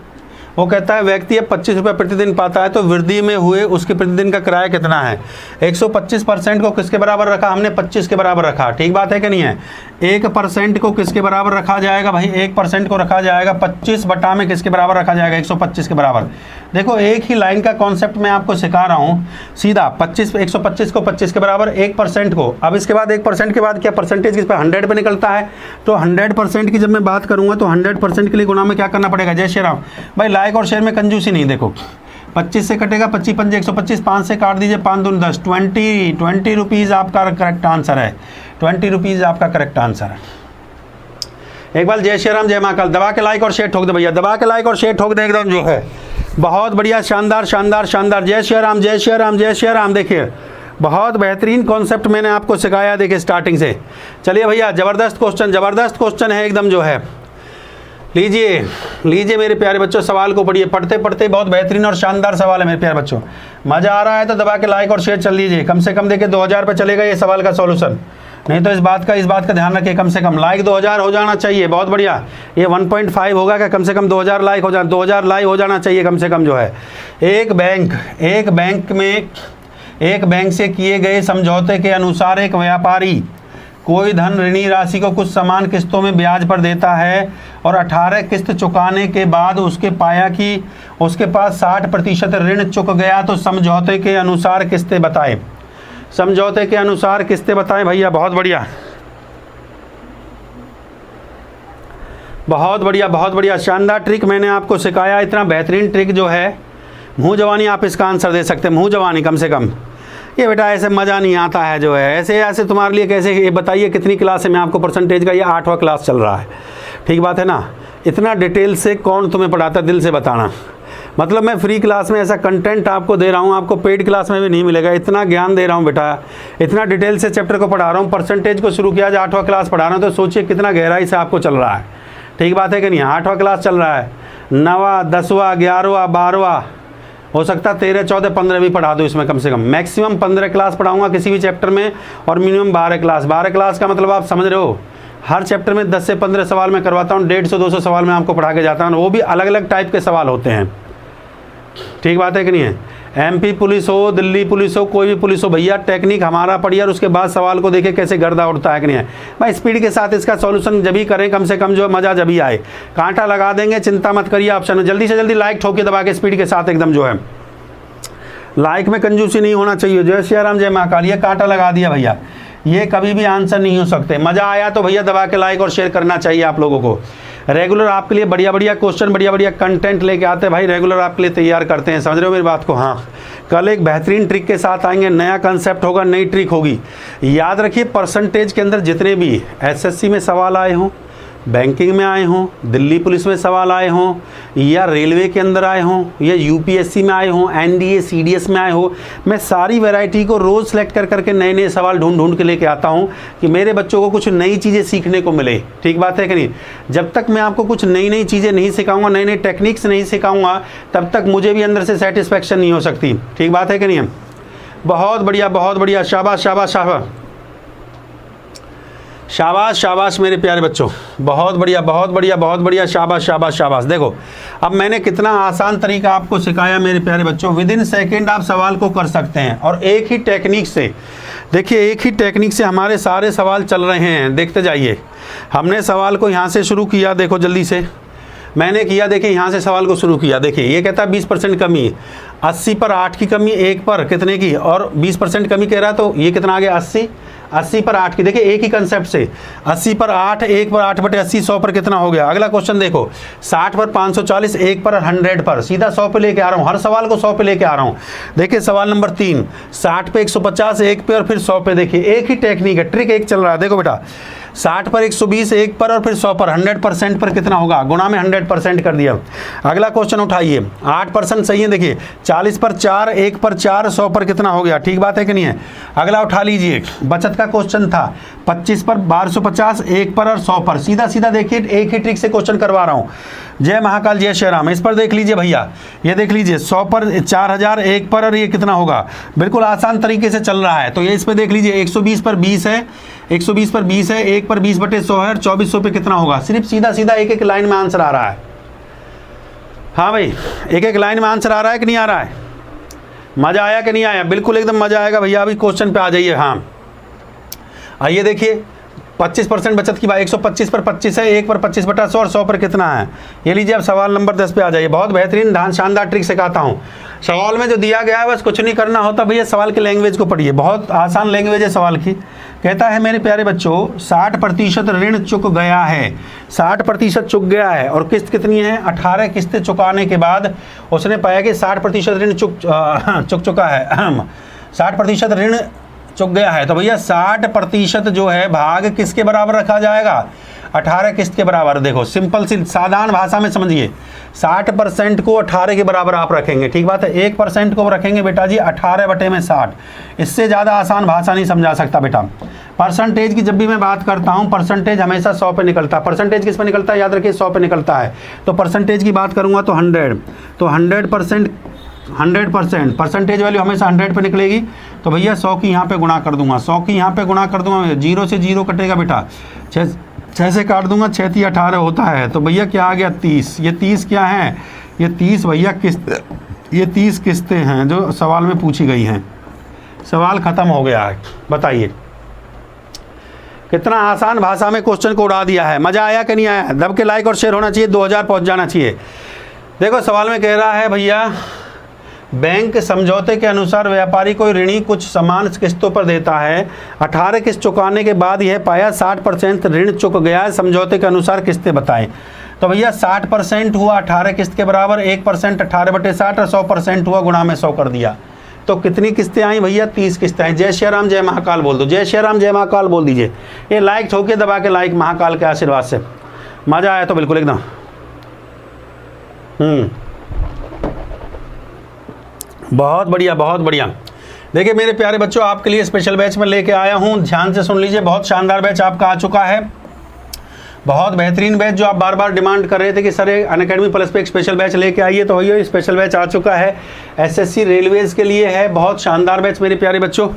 वो कहता है व्यक्ति अब 25 रुपये प्रतिदिन पाता है तो वृद्धि में हुए उसके प्रतिदिन का किराया कितना है। 125% को किसके बराबर रखा हमने, 25 के बराबर रखा, ठीक बात है कि नहीं है। 1% को किसके बराबर रखा जाएगा भाई, 1% को रखा जाएगा 25 बटा में किसके बराबर रखा जाएगा 125 के बराबर। देखो एक ही लाइन का कॉन्सेप्ट मैं आपको सिखा रहा हूँ, सीधा 125 को 25 के बराबर 1% को, अब इसके बाद 1% के बाद क्या परसेंटेज किस पे 100 पे निकलता है, तो 100% की जब मैं बात करूँगा तो 100% के लिए गुणा में क्या करना पड़ेगा, जय श्री राम भाई। लाइक और शेयर में कंजूसी नहीं, देखो 25 से कटेगा, 25 पंजे 125, 5 से काट दीजिए, 5 दूनी 10, 20 रुपीज़ आपका करेक्ट आंसर है। 20 रुपीज़ आपका करेक्ट आंसर है। एक बार जय श्री राम जय महाकाल, दबा के लाइक और शेयर ठोक दे भैया, दबा के लाइक और शेयर ठोक दे एकदम जो है। बहुत बढ़िया, शानदार शानदार शानदार। जय श्री राम जय श्री राम जय श्री राम। देखिए बहुत बेहतरीन कॉन्सेप्ट मैंने आपको सिखाया, देखिए स्टार्टिंग से। चलिए भैया, ज़बरदस्त क्वेश्चन है एकदम जो है। लीजिए लीजिए मेरे प्यारे बच्चों, सवाल को पढ़िए, पढ़ते पढ़ते बहुत बेहतरीन और शानदार सवाल है मेरे प्यारे बच्चों। मज़ा आ रहा है तो दबा के लाइक और शेयर चल लीजिए। कम से कम देखिए 2000 पे चलेगा ये सवाल का सॉल्यूशन, नहीं तो इस बात का ध्यान रखिए, कम से कम लाइक 2000 हो जाना चाहिए। बहुत बढ़िया, ये 1.5 होगा क्या, कम से कम 2000 लाइक हो जाना, 2000 लाइक हो जाना चाहिए कम से कम जो है। एक बैंक से किए गए समझौते के अनुसार एक व्यापारी कोई धन ऋणी राशि को कुछ समान किस्तों में ब्याज पर देता है और 18 किस्त चुकाने के बाद उसके पाया कि उसके पास 60% ऋण चुक गया, तो समझौते के अनुसार किस्तें बताएं। समझौते के अनुसार किस्तें बताएं भैया। बहुत बढ़िया बहुत बढ़िया बहुत बढ़िया, शानदार ट्रिक मैंने आपको सिखाया। इतना बेहतरीन ट्रिक जो है, मुँह जवानी आप इसका आंसर दे सकते हैं, मुँह जवानी कम से कम। ये बेटा ऐसे मज़ा नहीं आता है जो है, ऐसे तुम्हारे लिए कैसे, ये बताइए कितनी क्लास है में आपको परसेंटेज का, ये 8वां क्लास चल रहा है, ठीक बात है ना। इतना डिटेल से कौन तुम्हें पढ़ाता, दिल से बताना। मतलब मैं फ्री क्लास में ऐसा कंटेंट आपको दे रहा हूँ, आपको पेड क्लास में भी नहीं मिलेगा। इतना ज्ञान दे रहा हूँ बेटा, इतना डिटेल से चैप्टर को पढ़ा रहा हूँ। परसेंटेज को शुरू किया, आज 8वां क्लास पढ़ा रहा हूँ, तो सोचिए कितना गहराई से आपको चल रहा है, ठीक बात है कि नहीं। 8वां क्लास चल रहा है, 9वां 10वां 11वां 12वां, हो सकता है 13 14 15 भी पढ़ा दो इसमें। कम से कम मैक्सिमम 15 क्लास पढ़ाऊंगा किसी भी चैप्टर में, और मिनिमम 12 क्लास। 12 क्लास का मतलब आप समझ रहे हो, हर चैप्टर में 10 से 15 सवाल मैं करवाता हूँ, 150-200 सवाल मैं आपको पढ़ा के जाता हूँ, वो भी अलग अलग टाइप के सवाल होते हैं, ठीक बात है कि नहीं है। MP पुलिस हो, दिल्ली पुलिस हो, कोई भी पुलिस हो भैया, टेक्निक हमारा पढ़िए और उसके बाद सवाल को देखे कैसे गर्दा उड़ता है कि नहीं है भाई। स्पीड के साथ इसका सॉल्यूशन जब ही करें, कम से कम जो मज़ा जब ही आए। कांटा लगा देंगे, चिंता मत करिए ऑप्शन में। जल्दी से जल्दी लाइक ठोके दबा के, स्पीड के साथ एकदम जो है। लाइक में कंजूसी नहीं होना चाहिए। जय श्री राम जय महाकाल, ये कांटा लगा दिया भैया, ये कभी भी आंसर नहीं हो सकते। मज़ा आया तो भैया दबा के लाइक और शेयर करना चाहिए आप लोगों को। रेगुलर आपके लिए बढ़िया बढ़िया क्वेश्चन, बढ़िया बढ़िया कंटेंट लेके आते हैं भाई, रेगुलर आपके लिए तैयार करते हैं। समझ रहे हो मेरी बात को। हाँ, कल एक बेहतरीन ट्रिक के साथ आएंगे, नया कंसेप्ट होगा, नई ट्रिक होगी। याद रखिए, परसेंटेज के अंदर जितने भी SSC में सवाल आए हों, बैंकिंग में आए हों, दिल्ली पुलिस में सवाल आए हों, या रेलवे के अंदर आए हों, या UPSC में आए हों, NDA CDS में आए हो, मैं सारी वैरायटी को रोज़ सेलेक्ट कर करके नए नए सवाल ढूंढ ढूंढ के लेके आता हूं कि मेरे बच्चों को कुछ नई चीज़ें सीखने को मिले, ठीक बात है कि नहीं। जब तक मैं आपको कुछ नई नई चीज़ें नहीं सिखाऊंगा, नई नई टेक्निक्स नहीं सिखाऊंगा, तब तक मुझे भी अंदर से सेटिस्फैक्शन नहीं हो सकती, ठीक बात है कि नहीं। बहुत बढ़िया, शाबाश शाबाश शाबाश शाबाश शाबाश मेरे प्यारे बच्चों, बहुत बढ़िया, शाबाश। देखो अब मैंने कितना आसान तरीका आपको सिखाया मेरे प्यारे बच्चों। विदिन सेकंड आप सवाल को कर सकते हैं, और एक ही टेक्निक से, देखिए एक ही टेक्निक से हमारे सारे सवाल चल रहे हैं। देखते जाइए, हमने सवाल को यहाँ से शुरू किया, देखो जल्दी से मैंने किया, देखिए यहाँ से सवाल को शुरू किया। देखिए ये कहता है 20% कमी, 80 पर 8 की कमी, 1 पर कितने की, और 20% कमी कह रहा है, तो ये कितना आ गया 80 पर 8 की। देखिए एक ही कंसेप्ट से 80 पर 8, 1 पर 8 बटे 80, 100 पर कितना हो गया। अगला क्वेश्चन देखो, 60 पर 540, 1 पर 100 पर, सीधा 100 पे लेके आ रहा हूँ, हर सवाल को 100 पे लेके आ रहा हूँ। देखिए सवाल नंबर 3, 60 पे 150, 1 पे और फिर 100 पे। देखिए एक ही टेक्निक है, ट्रिक एक चल रहा है। देखो बेटा 60 पर 120, 1 पर और फिर 100 पर, 100% पर कितना होगा, गुणा में 100% कर दिया। अगला क्वेश्चन उठाइए, 8% सही है। देखिए 40 पर 4, 1 पर 4, 100 पर कितना हो गया, ठीक बात है कि नहीं है। अगला उठा लीजिए, बचत का क्वेश्चन था, 25 पर 1250, 1 पर और 100 पर। सीधा सीधा देखिए एक ही ट्रिक से क्वेश्चन करवा रहा हूँ। जय महाकाल जय श्री राम। इस पर देख लीजिए भैया, ये देख लीजिए 100 पर 4000, 1 पर और ये कितना होगा, बिल्कुल आसान तरीके से चल रहा है। तो ये इस पर देख लीजिए, 120 पर 20 है, 120 पर 20 है, 1 पर 20 बटे 100 है, और 2400 पे कितना होगा। सिर्फ सीधा सीधा एक एक लाइन में आंसर आ रहा है। हाँ भाई, एक एक लाइन में आंसर आ रहा है कि नहीं आ रहा है। मज़ा आया कि नहीं आया, बिल्कुल एकदम मज़ा आएगा भैया। अभी क्वेश्चन पे आ जाइए। हाँ आइए देखिए, 25% बचत की बात, 125 पर 25 है, 1 पर 25/100 और 100 पर कितना है। ये लीजिए, अब सवाल नंबर 10 पे आ जाइए। बहुत बेहतरीन शानदार ट्रिक सिखाता हूँ। सवाल में जो दिया गया है बस कुछ नहीं करना होता भैया, सवाल की लैंग्वेज को पढ़िए, बहुत आसान लैंग्वेज है सवाल की। कहता है मेरे प्यारे बच्चों 60% ऋण चुक गया है, 60% चुक गया है और किस्त कितनी है, 18 किस्तें चुकाने के बाद उसने पाया कि 60% ऋण चुक चुका है 60% ऋण चुक गया है। तो भैया 60% जो है भाग किसके बराबर रखा जाएगा, 18 किस्त के बराबर। देखो सिंपल सी साधारण भाषा में समझिए, 60% को 18 के बराबर आप रखेंगे, ठीक बात है। 1% को रखेंगे बेटा जी 18/60। इससे ज़्यादा आसान भाषा नहीं समझा सकता बेटा। परसेंटेज की जब भी मैं बात करता हूँ, परसेंटेज हमेशा 100 पे निकलता है। परसेंटेज किस पे निकलता है, याद रखिए 100 पे निकलता है। तो परसेंटेज की बात करूँगा तो 100, तो 100% परसेंटेज वैल्यू हमेशा 100 पे निकलेगी। तो भैया 100 की यहाँ पे गुणा कर दूंगा, 100 की यहाँ पे गुणा कर दूंगा, 0 से 0 कटेगा बेटा, 6 से काट दूंगा, 6 × 18 होता है। तो भैया क्या आ गया 30। ये 30 क्या है, ये 30 भैया किस्त, ये 30 किस्तें हैं जो सवाल में पूछी गई हैं। सवाल ख़त्म हो गया है। बताइए कितना आसान भाषा में क्वेश्चन को उड़ा दिया है। मज़ा आया कि नहीं आया? दब के लाइक और शेयर होना चाहिए, 2000 पहुँच जाना चाहिए। देखो सवाल में कह रहा है भैया बैंक समझौते के अनुसार व्यापारी को ऋणी कुछ समान किस्तों पर देता है, 18 किस्त चुकाने के बाद यह पाया 60% ऋण चुक गया है, समझौते के अनुसार किस्तें बताएं। तो भैया 60% हुआ 18 किस्त के बराबर, 1% 18/60 और 100% हुआ गुणा में 100 कर दिया। तो कितनी किस्तें आई भैया, 30 किस्तें आई। जय श्री राम, जय महाकाल बोल दो, जय श्री राम, जय महाकाल बोल दीजिए। ये लाइक ठोके दबा के, लाइक महाकाल के आशीर्वाद से। मज़ा आया तो बिल्कुल एकदम। बहुत बढ़िया, बहुत बढ़िया। देखिए मेरे प्यारे बच्चों, आपके लिए स्पेशल बैच में लेके आया हूँ, ध्यान से सुन लीजिए। बहुत शानदार बैच आपका आ चुका है, बहुत बेहतरीन बैच जो आप बार बार डिमांड कर रहे थे कि सर अनअकैडमी प्लस पे एक स्पेशल बैच लेके आइए, तो वही स्पेशल बैच आ चुका है। एसएससी रेलवेज के लिए है, बहुत शानदार बैच मेरे प्यारे बच्चों।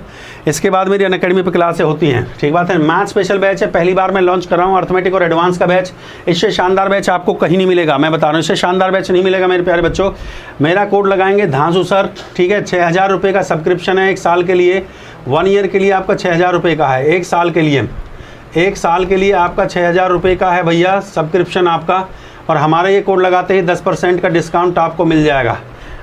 इसके बाद मेरी अनअकैडमी पे क्लासें होती हैं, ठीक बात है। मैथ स्पेशल बैच है, पहली बार मैं लॉन्च कर रहा हूँ, अर्थमेटिक और एडवांस का बैच। इससे शानदार बैच आपको कहीं नहीं मिलेगा, मैं बता रहा हूँ, इससे शानदार बैच नहीं मिलेगा मेरे प्यारे बच्चों। मेरा कोड लगाएंगे धांसू सर, ठीक है। 6000 रुपये का सब्सक्रिप्शन है 1 साल के लिए, 1 ईयर के लिए आपका 6000 रुपये का है। 1 साल के लिए, 1 साल के लिए आपका 6000 रुपये का है भैया सब्सक्रिप्शन आपका। और हमारा ये कोड लगाते ही 10% का डिस्काउंट आपको मिल जाएगा,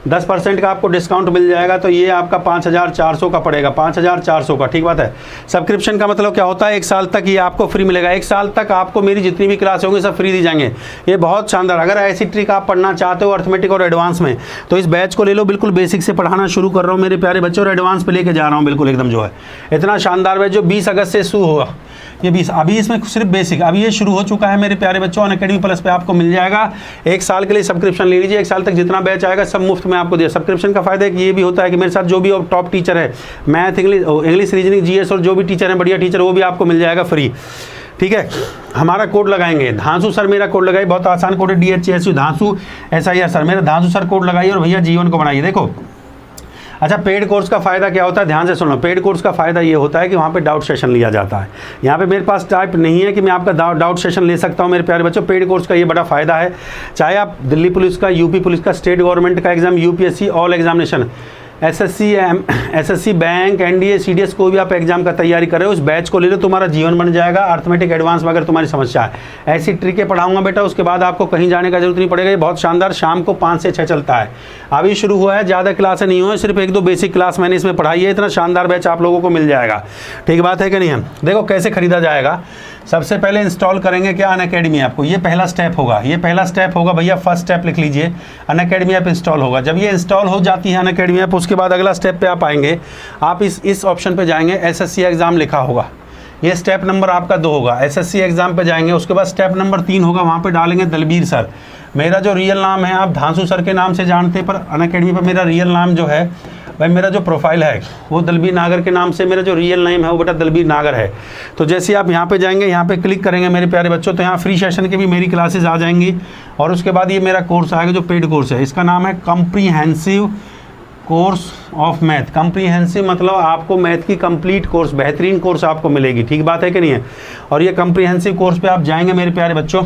10% का आपको डिस्काउंट मिल जाएगा। तो ये आपका 5400 का पड़ेगा, 5400 का, ठीक बात है। सब्सक्रिप्शन का मतलब क्या होता है, 1 साल तक ये आपको फ्री मिलेगा। 1 साल तक आपको मेरी जितनी भी क्लास होंगी सब फ्री दी जाएंगे। ये बहुत शानदार। अगर ऐसी ट्रिक आप पढ़ना चाहते हो अर्थमेटिक और एडवांस में, तो इस बैच को ले लो। बिल्कुल बेसिक से पढ़ाना शुरू कर रहा हूँ मेरे प्यारे बच्चों, और एडवांस पे लेके जा रहा हूँ बिल्कुल एकदम, जो है इतना शानदार बैच जो 20 अगस्त से शुरू होगा। ये 20 अभी इसमें सिर्फ बेसिक अभी ये शुरू हो चुका है मेरे प्यारे बच्चों। अनअकैडमी प्लस पे आपको मिल जाएगा। 1 साल के लिए सब्सक्रिप्शन ले लीजिए, 1 साल तक जितना बैच आएगा सब मुफ्त में आपको दिया। सब्सक्रिप्शन का फायदा ये भी होता है कि मेरे साथ जो भी टॉप टीचर है, मैथ, इंग्लिश, रीजनिंग, जीएस और जो भी टीचर हैं बढ़िया टीचर, वो भी आपको मिल जाएगा फ्री, ठीक है। हमारा कोड लगाएंगे धांसू सर, मेरा कोड लगाइए, बहुत आसान कोड है, DHSU धांसू SIR सर, मेरा धांसू सर कोड लगाइए और भैया जीवन को बनाइए। देखो अच्छा, पेड कोर्स का फ़ायदा क्या होता है, ध्यान से सुनो। पेड कोर्स का फ़ायदा ये होता है कि वहाँ पे डाउट सेशन लिया जाता है। यहाँ पे मेरे पास टाइप नहीं है कि मैं आपका डाउट सेशन ले सकता हूँ मेरे प्यारे बच्चों। पेड कोर्स का ये बड़ा फ़ायदा है, चाहे आप दिल्ली पुलिस का, यूपी पुलिस का, स्टेट गवर्नमेंट का exam, UPSC all examination, SSC bank, NDA, CDS कोई भी आप एग्जाम का तैयारी कर रहे हो, उस बैच को ले लो, तुम्हारा जीवन बन जाएगा। अर्थमेटिक एडवांस में अगर तुम्हारी समस्या है, ऐसी ट्रिकें पढ़ाऊंगा बेटा, उसके बाद आपको कहीं जाने का जरूरत नहीं पड़ेगा। ये बहुत शानदार, शाम को 5 से 6 चलता है। अभी शुरू हुआ है, ज़्यादा क्लासें नहीं हुई, सिर्फ 1-2 बेसिक क्लास मैंने इसमें पढ़ाई है। इतना शानदार बैच आप लोगों को मिल जाएगा, ठीक बात है कि नहीं है। देखो कैसे खरीदा जाएगा। सबसे पहले इंस्टॉल करेंगे क्या, अनअकैडमी ऐप को। ये पहला स्टेप होगा, ये पहला स्टेप होगा भैया, फर्स्ट स्टेप लिख लीजिए, अनअकैडमी ऐप इंस्टॉल होगा। जब ये इंस्टॉल हो जाती है अनअकैडमी ऐप, उसके बाद अगला स्टेप पे आप आएंगे, आप इस ऑप्शन पे जाएंगे, SSC एग्ज़ाम लिखा होगा, ये स्टेप नंबर आपका 2 होगा। SSC एग्ज़ाम पे जाएंगे, उसके बाद स्टेप नंबर 3 होगा, वहाँ पे डालेंगे दलबीर सर। मेरा जो रियल नाम है आप धांसू सर के नाम से जानते हैं, पर अनअकैडमी पर मेरा रियल नाम जो है भाई, मेरा जो प्रोफाइल है वो दलबीर नागर के नाम से, मेरा जो रियल नेम है वो बेटा दलबीर नागर है। तो जैसे आप यहाँ पे जाएंगे, यहाँ पे क्लिक करेंगे मेरे प्यारे बच्चों, तो यहाँ फ्री सेशन की भी मेरी क्लासेस आ जाएंगी। और उसके बाद ये मेरा कोर्स आएगा जो पेड कोर्स है, इसका नाम है comprehensive course of math. Comprehensive मतलब आपको मैथ की कंप्लीट कोर्स, बेहतरीन कोर्स आपको मिलेगी, ठीक बात है कि नहीं है। और ये कॉम्प्रीहेंसिव कोर्स पे आप जाएंगे मेरे प्यारे बच्चों,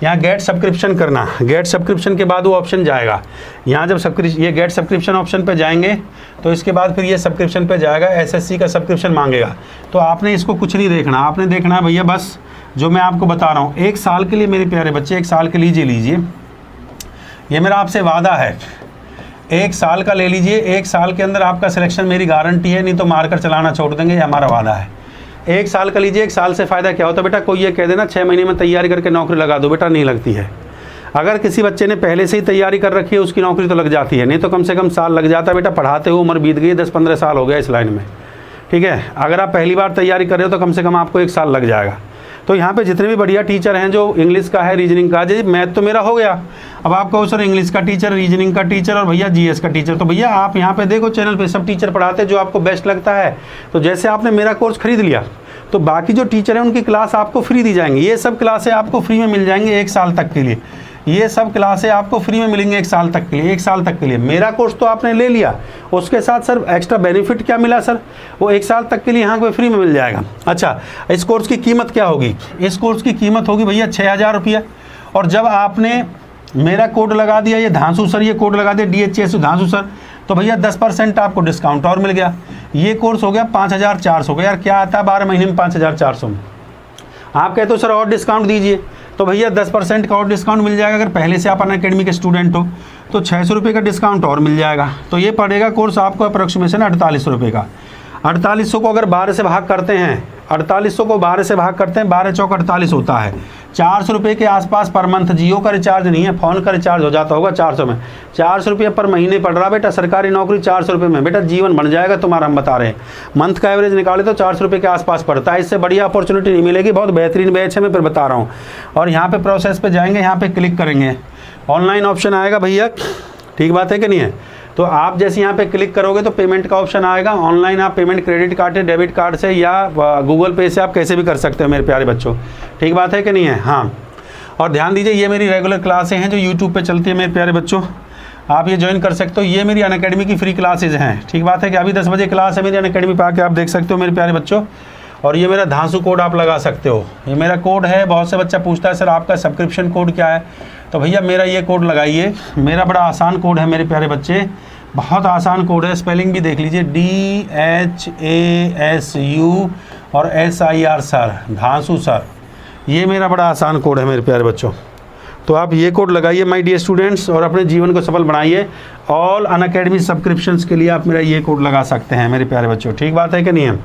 यहाँ गेट सब्सक्रिप्शन करना, गेट सब्सक्रिप्शन के बाद वो ऑप्शन जाएगा। यहाँ जब ये गेट सब्सक्रिप्शन ऑप्शन पे जाएंगे तो इसके बाद फिर ये सब्सक्रिप्शन पे जाएगा, एसएससी का सब्सक्रिप्शन मांगेगा। तो आपने इसको कुछ नहीं देखना, आपने देखना है भैया बस जो मैं आपको बता रहा हूँ, 1 साल के लिए मेरे प्यारे बच्चे, 1 साल के लीजिए, ये मेरा आपसे वादा है, 1 साल का ले लीजिए। 1 साल के अंदर आपका सिलेक्शन मेरी गारंटी है, नहीं तो मारकर चलाना छोड़ देंगे, ये हमारा वादा है। 1 साल का लीजिए। 1 साल से फ़ायदा क्या होता है बेटा, कोई ये कह देना 6 महीने में तैयारी करके नौकरी लगा दो, बेटा नहीं लगती है। अगर किसी बच्चे ने पहले से ही तैयारी कर रखी है उसकी नौकरी तो लग जाती है, नहीं तो कम से कम साल लग जाता है बेटा। पढ़ाते हुए उम्र बीत गई, 10-15 साल हो गया इस लाइन में, ठीक है। अगर आप पहली बार तैयारी कर रहे हो तो कम से कम आपको 1 साल लग जाएगा। तो यहाँ पे जितने भी बढ़िया टीचर हैं, जो इंग्लिश का है, रीजनिंग का, जी मैथ तो मेरा हो गया, अब आप कहो सर इंग्लिश का टीचर, रीजनिंग का टीचर और भैया जीएस का टीचर, तो भैया आप यहाँ पे देखो चैनल पे सब टीचर पढ़ाते हैं जो आपको बेस्ट लगता है। तो जैसे आपने मेरा कोर्स खरीद लिया तो बाकी जो टीचर हैं उनकी क्लास आपको फ्री दी जाएंगी। ये सब क्लासें आपको फ्री में मिल जाएंगी 1 साल तक के लिए, ये सब क्लासें आपको फ्री में मिलेंगे 1 साल तक के लिए। 1 साल तक के लिए मेरा कोर्स तो आपने ले लिया, उसके साथ सर एक्स्ट्रा बेनिफिट क्या मिला सर, वो 1 साल तक के लिए यहाँ पे फ्री में मिल जाएगा। अच्छा, इस कोर्स की कीमत क्या होगी, इस कोर्स की कीमत होगी भैया 6000 रुपया। और जब आपने मेरा कोड लगा दिया, ये धांसू सर, ये कोड लगा दिया DHS धांसू सर, तो भैया 10% आपको डिस्काउंट और मिल गया। ये कोर्स हो गया 5400 का। यार क्या आता है 12 महीने में 5400 में। आप कहते हो सर और डिस्काउंट दीजिए, तो भैया 10% का और डिस्काउंट मिल जाएगा। अगर पहले से आप अनअकैडमी के स्टूडेंट हो तो 600 रुपये का डिस्काउंट और मिल जाएगा। तो ये पड़ेगा कोर्स आपको अप्रोक्सीमेशन 4800 रुपये का। 4800 को अगर 12 से भाग करते हैं, 4800 को 12 से भाग करते हैं, 12 चौक 48 होता है। 400 रुपये के आसपास पर मंथ। जियो का रिचार्ज नहीं है, फ़ोन का रिचार्ज हो जाता होगा 400 में। 400 रुपये पर महीने पड़ रहा बेटा, सरकारी नौकरी 400 रुपये में बेटा जीवन बन जाएगा तुम्हारा, हम बता रहे हैं। मंथ का एवरेज निकाले तो 400 रुपये के आसपास पड़ता है। इससे बढ़िया अपॉर्चुनिटी नहीं मिलेगी। बहुत बेहतरीन बैच है, मैं फिर बता रहा हूँ। और यहाँ पे प्रोसेस पे जाएंगे, यहाँ पे क्लिक करेंगे, ऑनलाइन ऑप्शन आएगा भैया, ठीक बात है कि नहीं है। तो आप जैसे यहाँ पे क्लिक करोगे तो पेमेंट का ऑप्शन आएगा। ऑनलाइन आप पेमेंट क्रेडिट कार्ड से, डेबिट कार्ड से या गूगल पे से आप कैसे भी कर सकते हो मेरे प्यारे बच्चों, ठीक बात है कि नहीं है। हाँ, और ध्यान दीजिए ये मेरी रेगुलर क्लासें हैं जो यूट्यूब पे चलती है मेरे प्यारे बच्चों, आप ये ज्वाइन कर सकते हो। ये मेरी अनअकैडमी की फ्री क्लासेज हैं, ठीक बात है कि अभी 10 बजे क्लास है मेरी अनअकैडमी पे, आके आप देख सकते हो मेरे प्यारे बच्चों। और ये मेरा धांसू कोड आप लगा सकते हो, ये मेरा कोड है। बहुत से बच्चा पूछता है सर आपका सब्सक्रिप्शन कोड क्या है, तो भैया मेरा ये कोड लगाइए। मेरा बड़ा आसान कोड है मेरे प्यारे बच्चे, बहुत आसान कोड है। स्पेलिंग भी देख लीजिए, DHASU और SIR सर, धांसू सर, ये मेरा बड़ा आसान कोड है मेरे प्यारे बच्चों। तो आप ये कोड लगाइए माय डियर स्टूडेंट्स और अपने जीवन को सफल बनाइए। ऑल अनअकैडमी सब्सक्रिप्शंस के लिए आप मेरा ये कोड लगा सकते हैं मेरे प्यारे बच्चों, ठीक बात है कि नहीं है।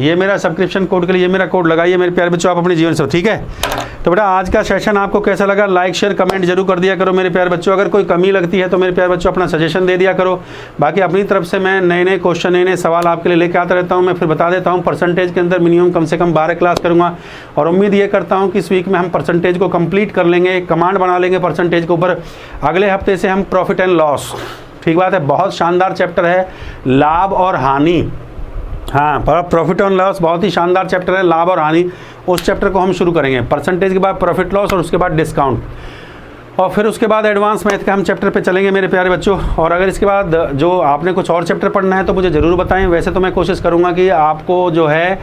ये मेरा सब्सक्रिप्शन कोड के लिए ये मेरा कोड लगाइए मेरे प्यारे बच्चों, आप अपने जीवन से, ठीक है। तो बेटा आज का सेशन आपको कैसा लगा, लाइक शेयर कमेंट जरूर कर दिया करो मेरे प्यारे बच्चों। अगर कोई कमी लगती है तो मेरे प्यारे बच्चों अपना सजेशन दे दिया करो। बाकी अपनी तरफ से मैं नए नए क्वेश्चन, नए नए सवाल आपके लिए लेके आता रहता हूँ। मैं फिर बता देता हूँ परसेंटेज के अंदर मिनिमम कम से कम 12 क्लास करूँगा और उम्मीद ये करता हूँ कि इस वीक में हम परसेंटेज को कंप्लीट कर लेंगे, कमांड बना लेंगे परसेंटेज के ऊपर। अगले हफ्ते से हम प्रॉफिट एंड लॉस, ठीक बात है, बहुत शानदार चैप्टर है लाभ और हानि। हाँ, प्रॉफिट एंड लॉस बहुत ही शानदार चैप्टर है, लाभ और हानि। उस चैप्टर को हम शुरू करेंगे। परसेंटेज के बाद प्रॉफिट लॉस और उसके बाद डिस्काउंट, और फिर उसके बाद एडवांस मैथ का हम चैप्टर पे चलेंगे मेरे प्यारे बच्चों। और अगर इसके बाद जो आपने कुछ और चैप्टर पढ़ना है तो मुझे ज़रूर बताएं। वैसे तो मैं कोशिश करूँगा कि आपको जो है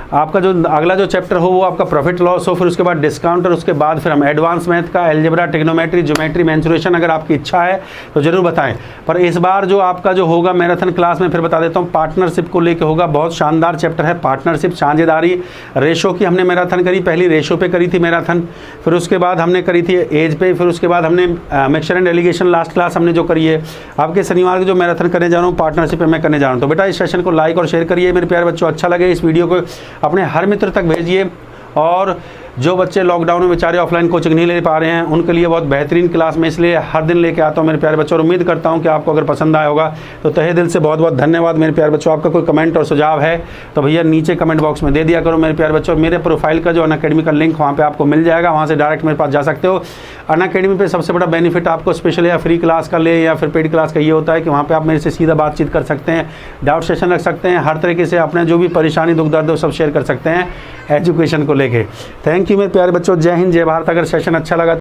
आपका जो अगला जो चैप्टर हो वो आपका प्रॉफिट लॉस हो, फिर उसके बाद डिस्काउंट और उसके बाद फिर हम एडवांस मैथ का अलजेब्रा, ट्रिग्नोमेट्री, ज्योमेट्री, मेंसुरेशन, अगर आपकी इच्छा है तो ज़रूर बताएं। पर इस बार जो आपका जो होगा मैराथन क्लास में फिर बता देता हूँ, पार्टनरशिप को लेकर होगा। बहुत शानदार चैप्टर है पार्टनरशिप, साझेदारी, रेशो की हमने मैराथन करी। पहली रेशो पे करी थी मैराथन, फिर उसके बाद हमने करी थी एज पे, फिर उसके बाद हमने mixture and allegation last class हमने जो करी है। आपके शनिवार को जो मैराथन करने जा रहा हूँ पार्टनरशिप पे मैं करने जा रहा हूँ। तो बेटा इस सेशन को लाइक और शेयर करिए मेरे प्यारे बच्चों। अच्छा लगे इस वीडियो को अपने हर मित्र तक भेजिए। और जो बच्चे लॉकडाउन में बेचारे ऑफलाइन कोचिंग नहीं ले पा रहे हैं उनके लिए बहुत बेहतरीन क्लास में इसलिए हर दिन लेके आता हूँ मेरे प्यारे बच्चों। और उम्मीद करता हूँ कि आपको अगर पसंद आया होगा तो तहे दिल से बहुत बहुत धन्यवाद मेरे प्यारे बच्चों। आपका कोई कमेंट और सुझाव है तो भैया नीचे कमेंट बॉक्स में दे दिया करो मेरे प्यारे बच्चों। मेरे प्रोफाइल का जो अनअकैडमी का लिंक वहाँ पर आपको मिल जाएगा, वहाँ से डायरेक्ट मेरे पास जा सकते हो। अनअकैडमी पे सबसे बड़ा बेनिफिट आपको स्पेशल या फ्री क्लास का ले या फिर पेड क्लास का ये होता है कि वहाँ पे आप मेरे से सीधा बातचीत कर सकते हैं, डाउट सेशन रख सकते हैं, हर तरीके से अपने जो भी परेशानी दुख दर्द सब शेयर कर सकते हैं एजुकेशन को लेके। थैंक यू मेरे प्यारे बच्चों, जय हिंद जय भारत। अगर सेशन अच्छा लगा